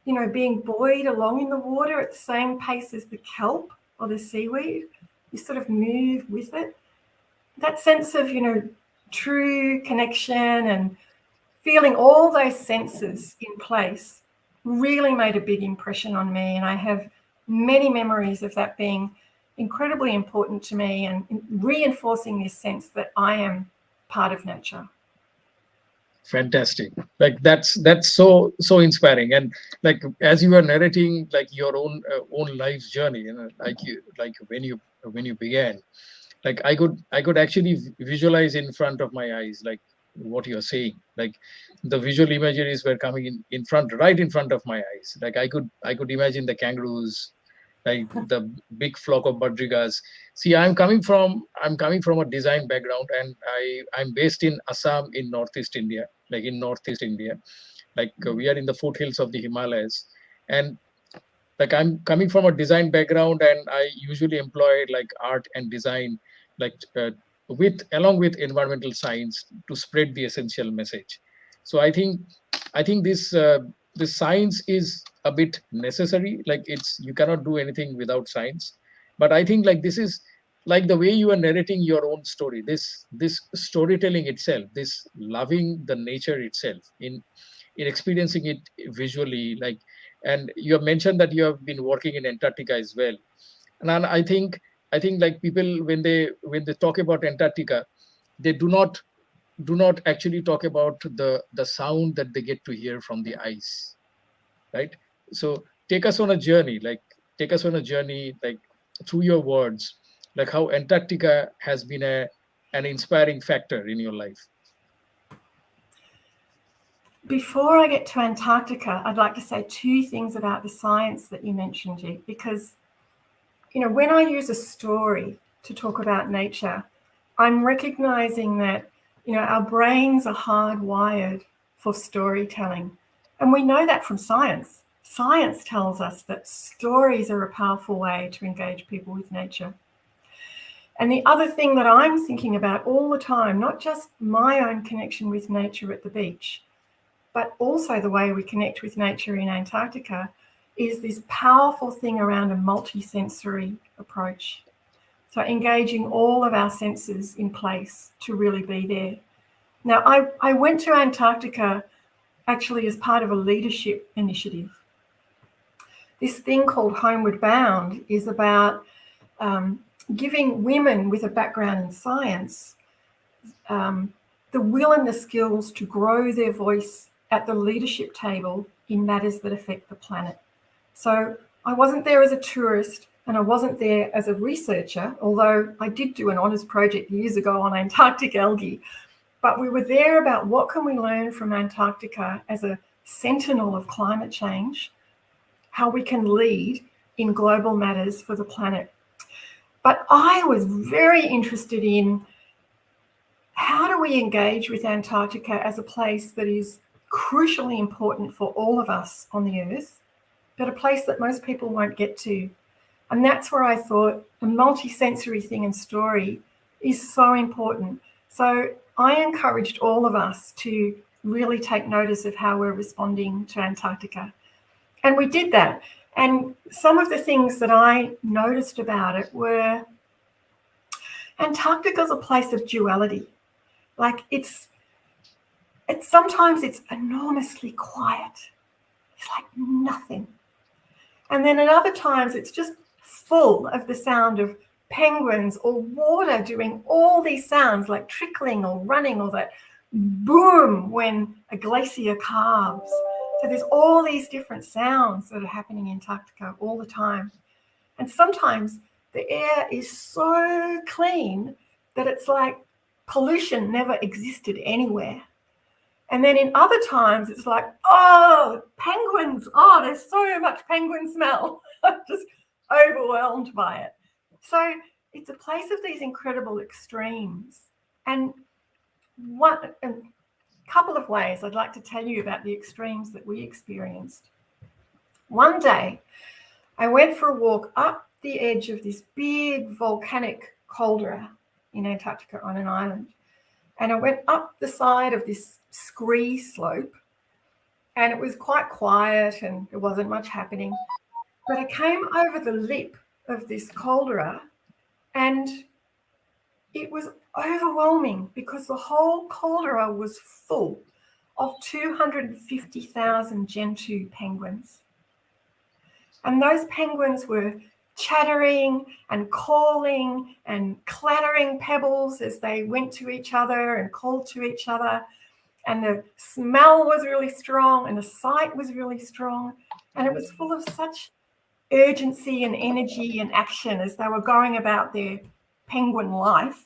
being buoyed along in the water at the same pace as the kelp or the seaweed. You sort of move with it. That sense of, true connection and feeling all those senses in place really made a big impression on me. And I have many memories of that being incredibly important to me and reinforcing this sense that I am part of nature. Fantastic. Like that's so inspiring. And like as you were narrating like your own life's journey, like when you began, like I could actually visualize in front of my eyes like what you're saying. Like the visual imageries were coming right in front of my eyes. Like I could imagine the kangaroos, like the big flock of budgerigars. See, I'm coming from a design background, and I'm based in Assam in Northeast India. Like we are in the foothills of the Himalayas, and like I'm coming from a design background, and I usually employ like art and design, like along with environmental science to spread the essential message. So I think the science is a bit necessary. Like you cannot do anything without science. But I think like this is like the way you are narrating your own story, this storytelling itself, this loving the nature itself in experiencing it visually. Like, and you have mentioned that you have been working in Antarctica as well. And I think like people when they talk about Antarctica, they do not actually talk about the sound that they get to hear from the ice, right? So take us on a journey like through your words, like how Antarctica has been an inspiring factor in your life. Before I get to Antarctica, I'd like to say two things about the science that you mentioned, G, because when I use a story to talk about nature, I'm recognizing that our brains are hardwired for storytelling. And we know that from science. Science tells us that stories are a powerful way to engage people with nature. And the other thing that I'm thinking about all the time, not just my own connection with nature at the beach, but also the way we connect with nature in Antarctica, is this powerful thing around a multisensory approach. So engaging all of our senses in place to really be there. Now, I went to Antarctica actually as part of a leadership initiative. This thing called Homeward Bound is about giving women with a background in science the will and the skills to grow their voice at the leadership table in matters that affect the planet. So I wasn't there as a tourist and I wasn't there as a researcher, although I did do an honours project years ago on Antarctic algae. But we were there about what can we learn from Antarctica as a sentinel of climate change, how we can lead in global matters for the planet. But I was very interested in how do we engage with Antarctica as a place that is crucially important for all of us on the Earth, but a place that most people won't get to. And that's where I thought the multisensory thing and story is so important. So I encouraged all of us to really take notice of how we're responding to Antarctica. And we did that. And some of the things that I noticed about it were Antarctica's a place of duality. Like it's sometimes it's enormously quiet. It's like nothing. And then at other times it's just full of the sound of penguins or water doing all these sounds like trickling or running, or that boom when a glacier calves. So there's all these different sounds that are happening in Antarctica all the time. And sometimes the air is so clean that it's like pollution never existed anywhere. And then in other times, it's like, oh, penguins, oh, there's so much penguin smell. I'm just overwhelmed by it. So it's a place of these incredible extremes. And a couple of ways I'd like to tell you about the extremes that we experienced. One day, I went for a walk up the edge of this big volcanic caldera in Antarctica on an island. And I went up the side of this scree slope, and it was quite quiet and there wasn't much happening. But I came over the lip of this caldera and it was overwhelming because the whole caldera was full of 250,000 Gentoo penguins. And those penguins were chattering and calling and clattering pebbles as they went to each other and called to each other. And the smell was really strong and the sight was really strong. And it was full of such urgency and energy and action as they were going about their penguin life.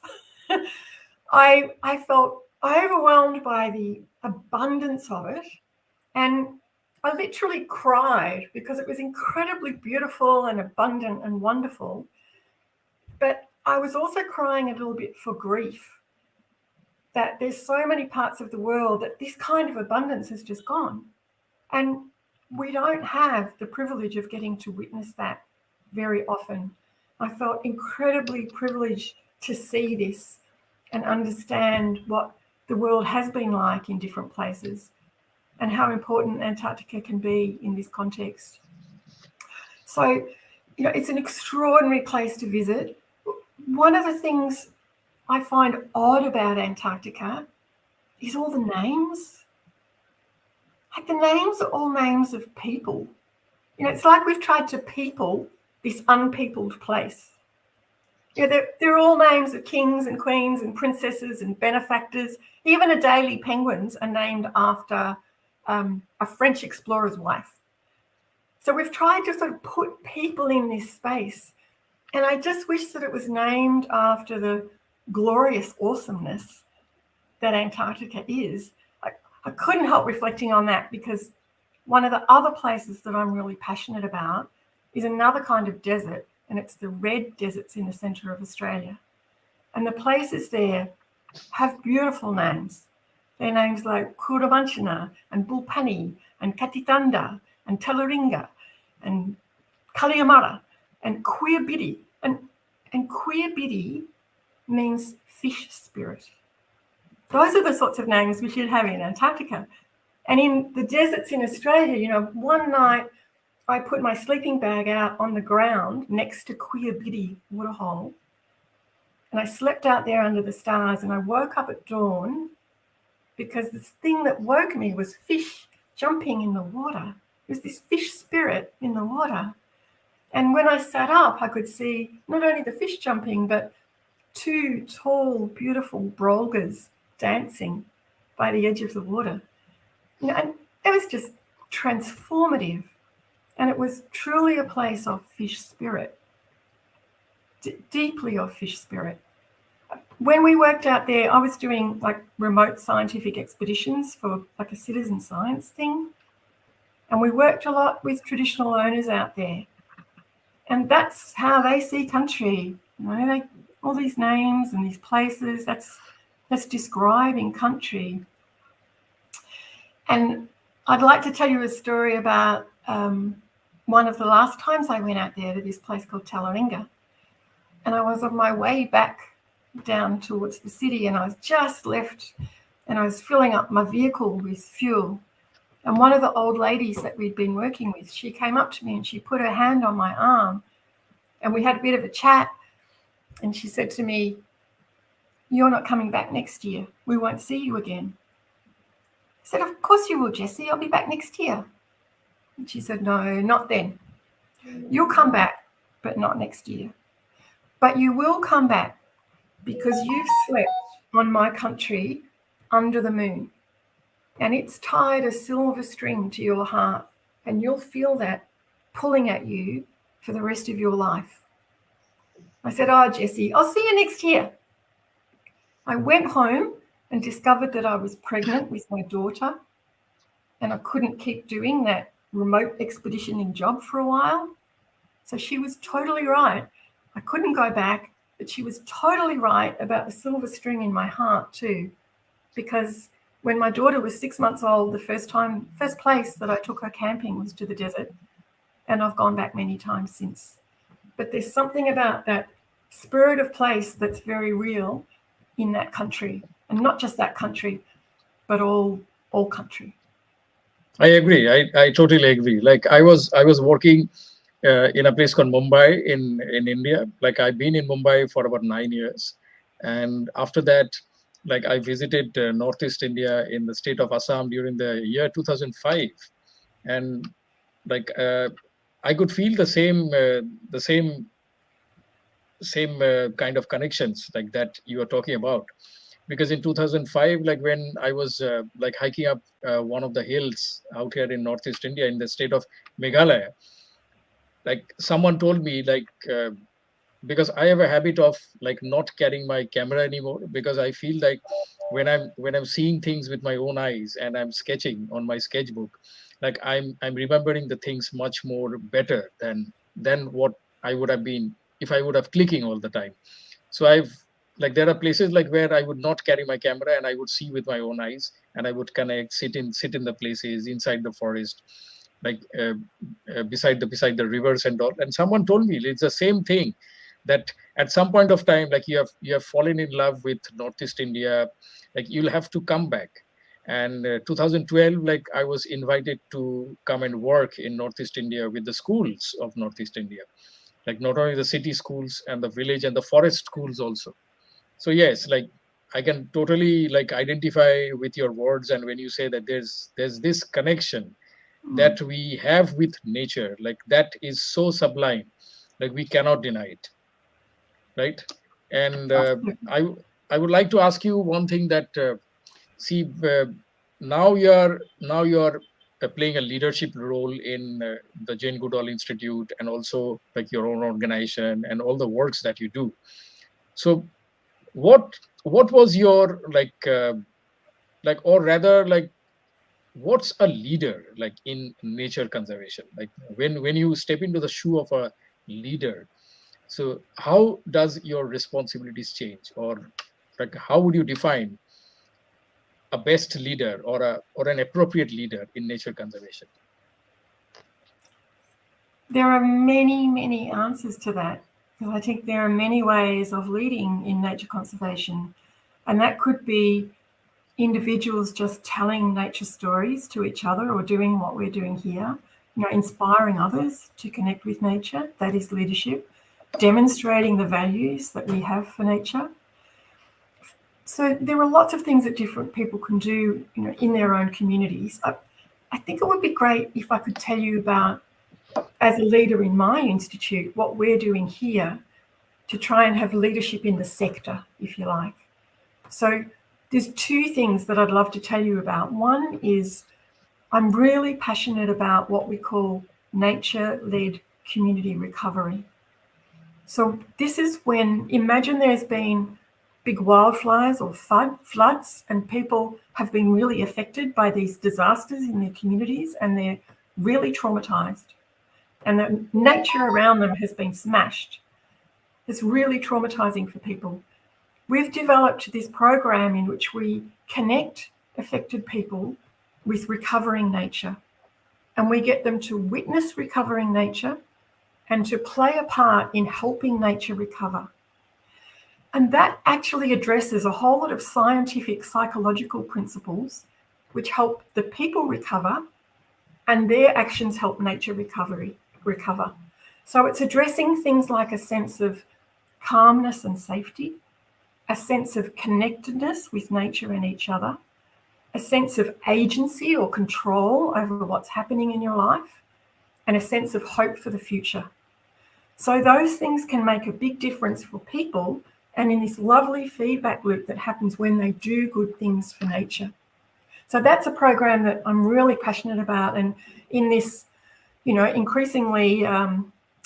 I felt overwhelmed by the abundance of it. And I literally cried because it was incredibly beautiful and abundant and wonderful. But I was also crying a little bit for grief that there's so many parts of the world that this kind of abundance has just gone. And we don't have the privilege of getting to witness that very often. I felt incredibly privileged to see this and understand what the world has been like in different places and how important Antarctica can be in this context. So, it's an extraordinary place to visit. One of the things I find odd about Antarctica is all the names. Like the names are all names of people. It's like we've tried to people this unpeopled place. They're all names of kings and queens and princesses and benefactors. Even Adelie penguins are named after a French explorer's wife. So we've tried to sort of put people in this space. And I just wish that it was named after the glorious awesomeness that Antarctica is. I couldn't help reflecting on that because one of the other places that I'm really passionate about is another kind of desert, and it's the red deserts in the centre of Australia. And the places there have beautiful names. They're names like Kuramanchina and Bulpani and Katitanda and Telaringa and Kaliamara and Queerbiddy. And Queerbiddy means fish spirit. Those are the sorts of names we should have in Antarctica. And in the deserts in Australia, one night I put my sleeping bag out on the ground next to Queerbiddy waterhole, and I slept out there under the stars, and I woke up at dawn because this thing that woke me was fish jumping in the water. It was this fish spirit in the water. And when I sat up, I could see not only the fish jumping, but two tall, beautiful brolgas dancing by the edge of the water. And it was just transformative. And it was truly a place of fish spirit, deeply of fish spirit. When we worked out there, I was doing like remote scientific expeditions for like a citizen science thing. And we worked a lot with traditional owners out there. And that's how they see country. All these names and these places, that's describing country. And I'd like to tell you a story about one of the last times I went out there to this place called Tallaringa. And I was on my way back down towards the city, and I was just left, and I was filling up my vehicle with fuel. And one of the old ladies that we'd been working with, she came up to me and she put her hand on my arm, and we had a bit of a chat. And she said to me, "You're not coming back next year. We won't see you again." I said, "Of course you will, Jessie. I'll be back next year." And she said, "No, not then. You'll come back, but not next year. But you will come back because you've slept on my country under the moon. And it's tied a silver string to your heart, and you'll feel that pulling at you for the rest of your life." I said, "Oh, Jessie, I'll see you next year." I went home and discovered that I was pregnant with my daughter, and I couldn't keep doing that remote expeditioning job for a while. So she was totally right. I couldn't go back, but she was totally right about the silver string in my heart too, because when my daughter was 6 months old, the first place that I took her camping was to the desert, and I've gone back many times since. But there's something about that spirit of place that's very real in that country, and not just that country, but all country. I agree. I totally agree. Like I was working in a place called Mumbai in India. Like I've been in Mumbai for about 9 years, and after that, like I visited Northeast India in the state of Assam during the year 2005, and like I could feel the same kind of connections like that you are talking about. Because in 2005, like when I was like hiking up one of the hills out here in Northeast India in the state of Meghalaya, like someone told me like, because I have a habit of like not carrying my camera anymore, because I feel like when I'm seeing things with my own eyes and I'm sketching on my sketchbook, like I'm remembering the things much more better than what I would have been if I would have clicking all the time. So there are places like where I would not carry my camera and I would see with my own eyes, and I would connect, sit in the places inside the forest, like beside the rivers and all. And someone told me it's the same thing, that at some point of time, like you have fallen in love with Northeast India, like you'll have to come back. And 2012, like I was invited to come and work in Northeast India with the schools of Northeast India, like not only the city schools and the village and the forest schools also. So yes, like I can totally like identify with your words, and when you say that there's this connection that we have with nature, like that is so sublime, like we cannot deny it, right? And I would like to ask you one thing, that now you're playing a leadership role in the Jane Goodall Institute, and also like your own organization and all the works that you do. So what was your or rather like what's a leader like in nature conservation? Like when you step into the shoe of a leader, so how does your responsibilities change, or like how would you define a best leader or an appropriate leader in nature conservation? There are many answers to that, because I think there are many ways of leading in nature conservation, and that could be individuals just telling nature stories to each other, or doing what we're doing here, inspiring others to connect with nature. That is leadership. Demonstrating the values that we have for nature. So there are lots of things that different people can do, in their own communities. I think it would be great if I could tell you about, as a leader in my institute, what we're doing here to try and have leadership in the sector, if you like. So there's two things that I'd love to tell you about. One is I'm really passionate about what we call nature-led community recovery. So this is when, imagine there's been big wildfires or floods, and people have been really affected by these disasters in their communities, and they're really traumatized. And the nature around them has been smashed. It's really traumatizing for people. We've developed this program in which we connect affected people with recovering nature, and we get them to witness recovering nature and to play a part in helping nature recover. And that actually addresses a whole lot of scientific psychological principles which help the people recover, and their actions help nature recover. So it's addressing things like a sense of calmness and safety, a sense of connectedness with nature and each other, a sense of agency or control over what's happening in your life, and a sense of hope for the future. So those things can make a big difference for people, and in this lovely feedback loop that happens when they do good things for nature. So that's a program that I'm really passionate about, and in this, increasingly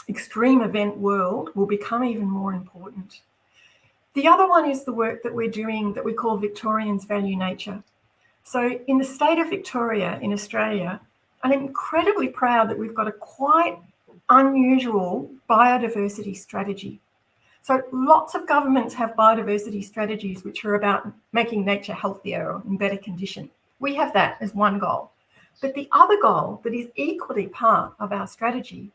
extreme event world will become even more important. The other one is the work that we're doing that we call Victorians Value Nature. So in the state of Victoria in Australia, I'm incredibly proud that we've got a quite unusual biodiversity strategy. So lots of governments have biodiversity strategies which are about making nature healthier or in better condition. We have that as one goal. But the other goal that is equally part of our strategy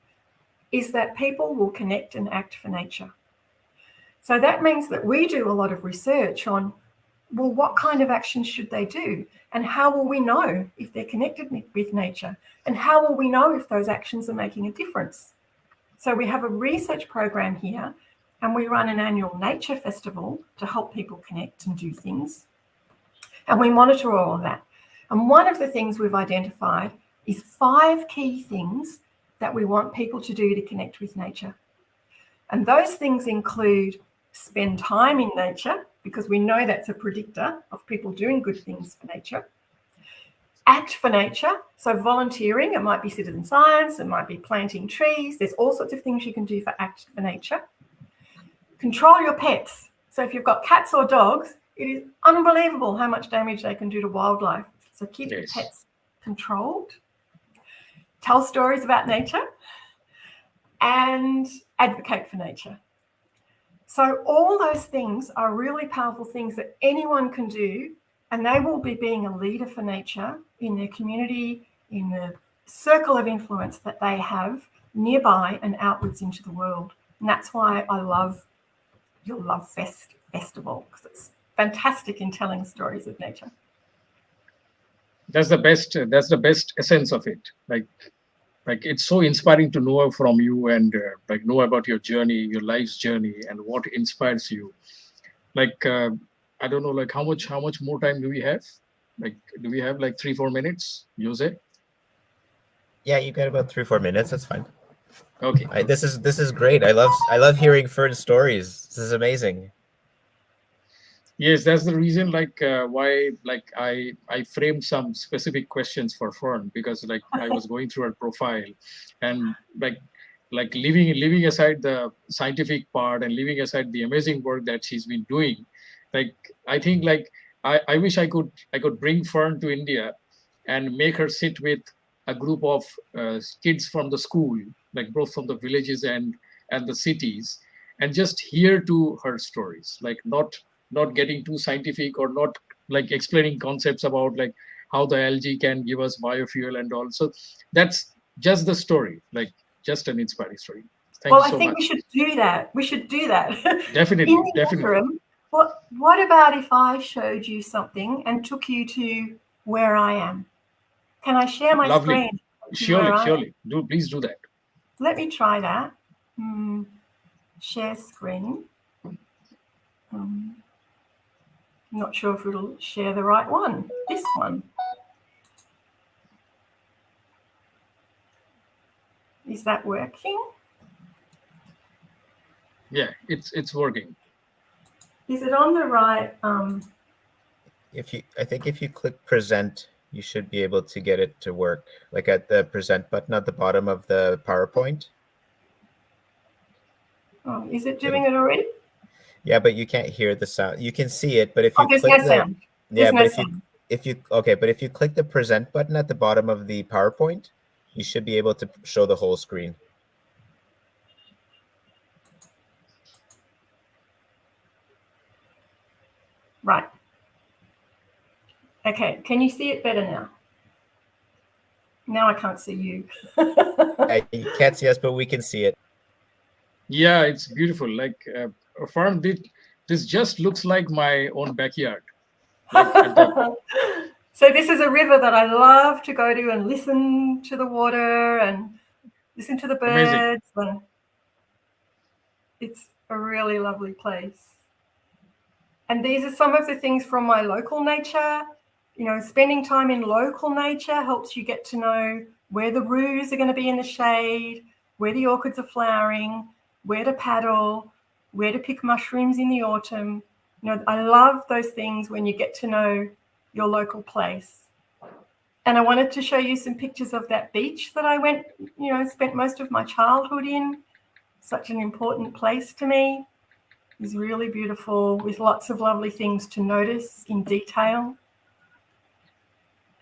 is that people will connect and act for nature. So that means that we do a lot of research on, well, what kind of actions should they do? And how will we know if they're connected with nature? And how will we know if those actions are making a difference? So we have a research program here, and we run an annual nature festival to help people connect and do things. And we monitor all of that. And one of the things we've identified is 5 key things that we want people to do to connect with nature. And those things include spend time in nature, because we know that's a predictor of people doing good things for nature. Act for nature, so volunteering, it might be citizen science, it might be planting trees, there's all sorts of things you can do for act for nature. Control your pets. So if you've got cats or dogs, it is unbelievable how much damage they can do to wildlife. So keep your pets controlled. Tell stories about nature and advocate for nature. So all those things are really powerful things that anyone can do, and they will be being a leader for nature in their community, in the circle of influence that they have nearby and outwards into the world. And that's why I love your Love Fest festival, because it's fantastic in telling stories of nature. That's the best essence of it. Like it's so inspiring to know from you and know about your journey, your life's journey, and what inspires you. I don't know, how much more time do we have? Do we have 3-4 minutes, Jose? Yeah, you got about 3-4 minutes. That's fine. Okay. This is great. I love hearing Fern's stories. This is amazing. Yes, that's the reason why I framed some specific questions for Fern, because I was going through her profile, and leaving aside the scientific part and leaving aside the amazing work that she's been doing, I think I wish I could bring Fern to India and make her sit with a group of kids from the school, both from the villages and the cities, and just hear to her stories, not getting too scientific or not explaining concepts about how the algae can give us biofuel and all. So that's just the story, just an inspiring story. Thank you so much. Well, I think we should do that. Definitely, In the definitely. interim, what about if I showed you something and took you to where I am? Can I share my screen? Surely. Please do that. Let me try that. Share screen. Not sure if it'll share the right one. This one. Is that working? Yeah, it's working. Is it on the right? I think if you click present, You should be able to get it to work, like at the present button at the bottom of the PowerPoint. Oh, is it doing it already? Yeah, but you can't hear the sound. You can see it, but if you There's click no sound. yeah, There's no but sound. if you click the present button at the bottom of the PowerPoint, you should be able to show the whole screen. Right. Okay, can you see it better now? Now I can't see you. You can't see us, but we can see it. Yeah, it's beautiful. Like Fern, this just looks like my own backyard. So this is a river that I love to go to and listen to the water and listen to the birds. And it's a really lovely place. And these are some of the things from my local nature. You know, spending time in local nature helps you get to know where the roos are going to be in the shade, where the orchids are flowering, where to paddle, where to pick mushrooms in the autumn. You know, I love those things when you get to know your local place. And I wanted to show you some pictures of that beach that I went, you know, spent most of my childhood in. Such an important place to me. It's really beautiful with lots of lovely things to notice in detail.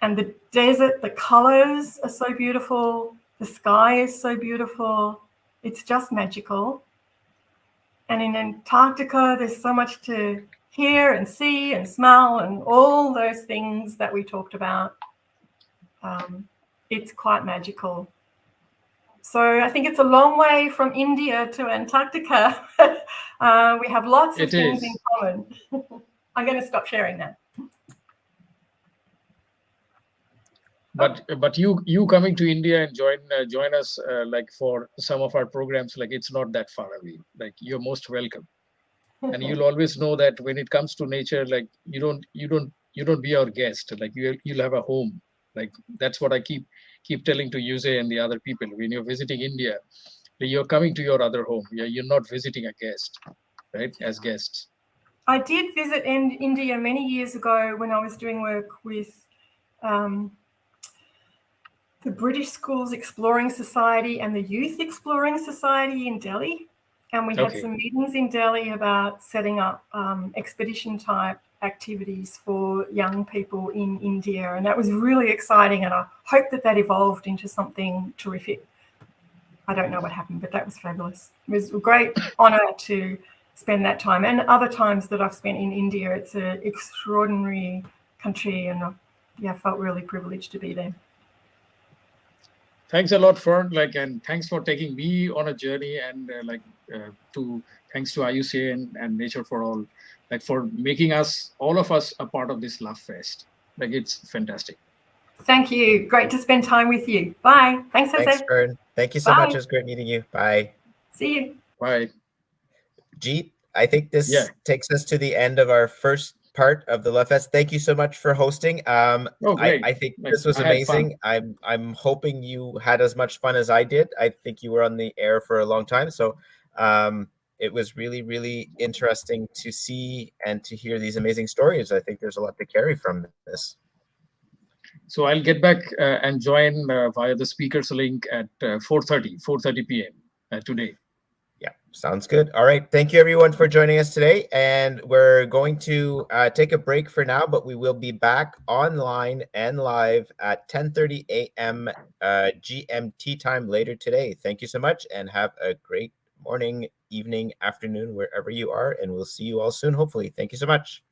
And the desert, the colors are so beautiful. The sky is so beautiful. It's just magical. And in Antarctica, there's so much to hear and see and smell and all those things that we talked about. It's quite magical. So I think it's a long way from India to Antarctica. We have lots of things in common. I'm going to stop sharing that. But you coming to India and join us like for some of our programs, like it's not that far away. Like you're most welcome, and you'll always know that when it comes to nature, like you don't be our guest. Like you'll have a home. Like that's what I keep telling to Yuse and the other people. When you're visiting India, you're coming to your other home. You're not visiting a guest, right? As guests. I did visit India many years ago when I was doing work with the British Schools Exploring Society and the Youth Exploring Society in Delhi. And we had some meetings in Delhi about setting up expedition type activities for young people in India. And that was really exciting. And I hope that evolved into something terrific. I don't know what happened, but that was fabulous. It was a great honor to spend that time. And other times that I've spent in India, it's an extraordinary country. And I felt really privileged to be there. Thanks a lot, Fern. And thanks for taking me on a journey, and thanks to IUCN and Nature for All, for making all of us a part of this Love Fest. It's fantastic. Thank you. Great to spend time with you. Bye. Thanks, Jose. Thanks, Fern. Thank you so much. It was great meeting you. Bye. See you. Bye. Jeet, I think this takes us to the end of our first part of the Love Fest. Thank you so much for hosting. I think this was amazing. I'm hoping you had as much fun as I did. I think you were on the air for a long time, so it was really, really interesting to see and to hear these amazing stories. I think there's a lot to carry from this. So I'll get back and join via the speakers link at 4:30 p.m. Today. Yeah, sounds good. All right. Thank you, everyone, for joining us today. And we're going to take a break for now, but we will be back online and live at 10:30 a.m. GMT time later today. Thank you so much, and have a great morning, evening, afternoon, wherever you are. And we'll see you all soon, hopefully. Thank you so much.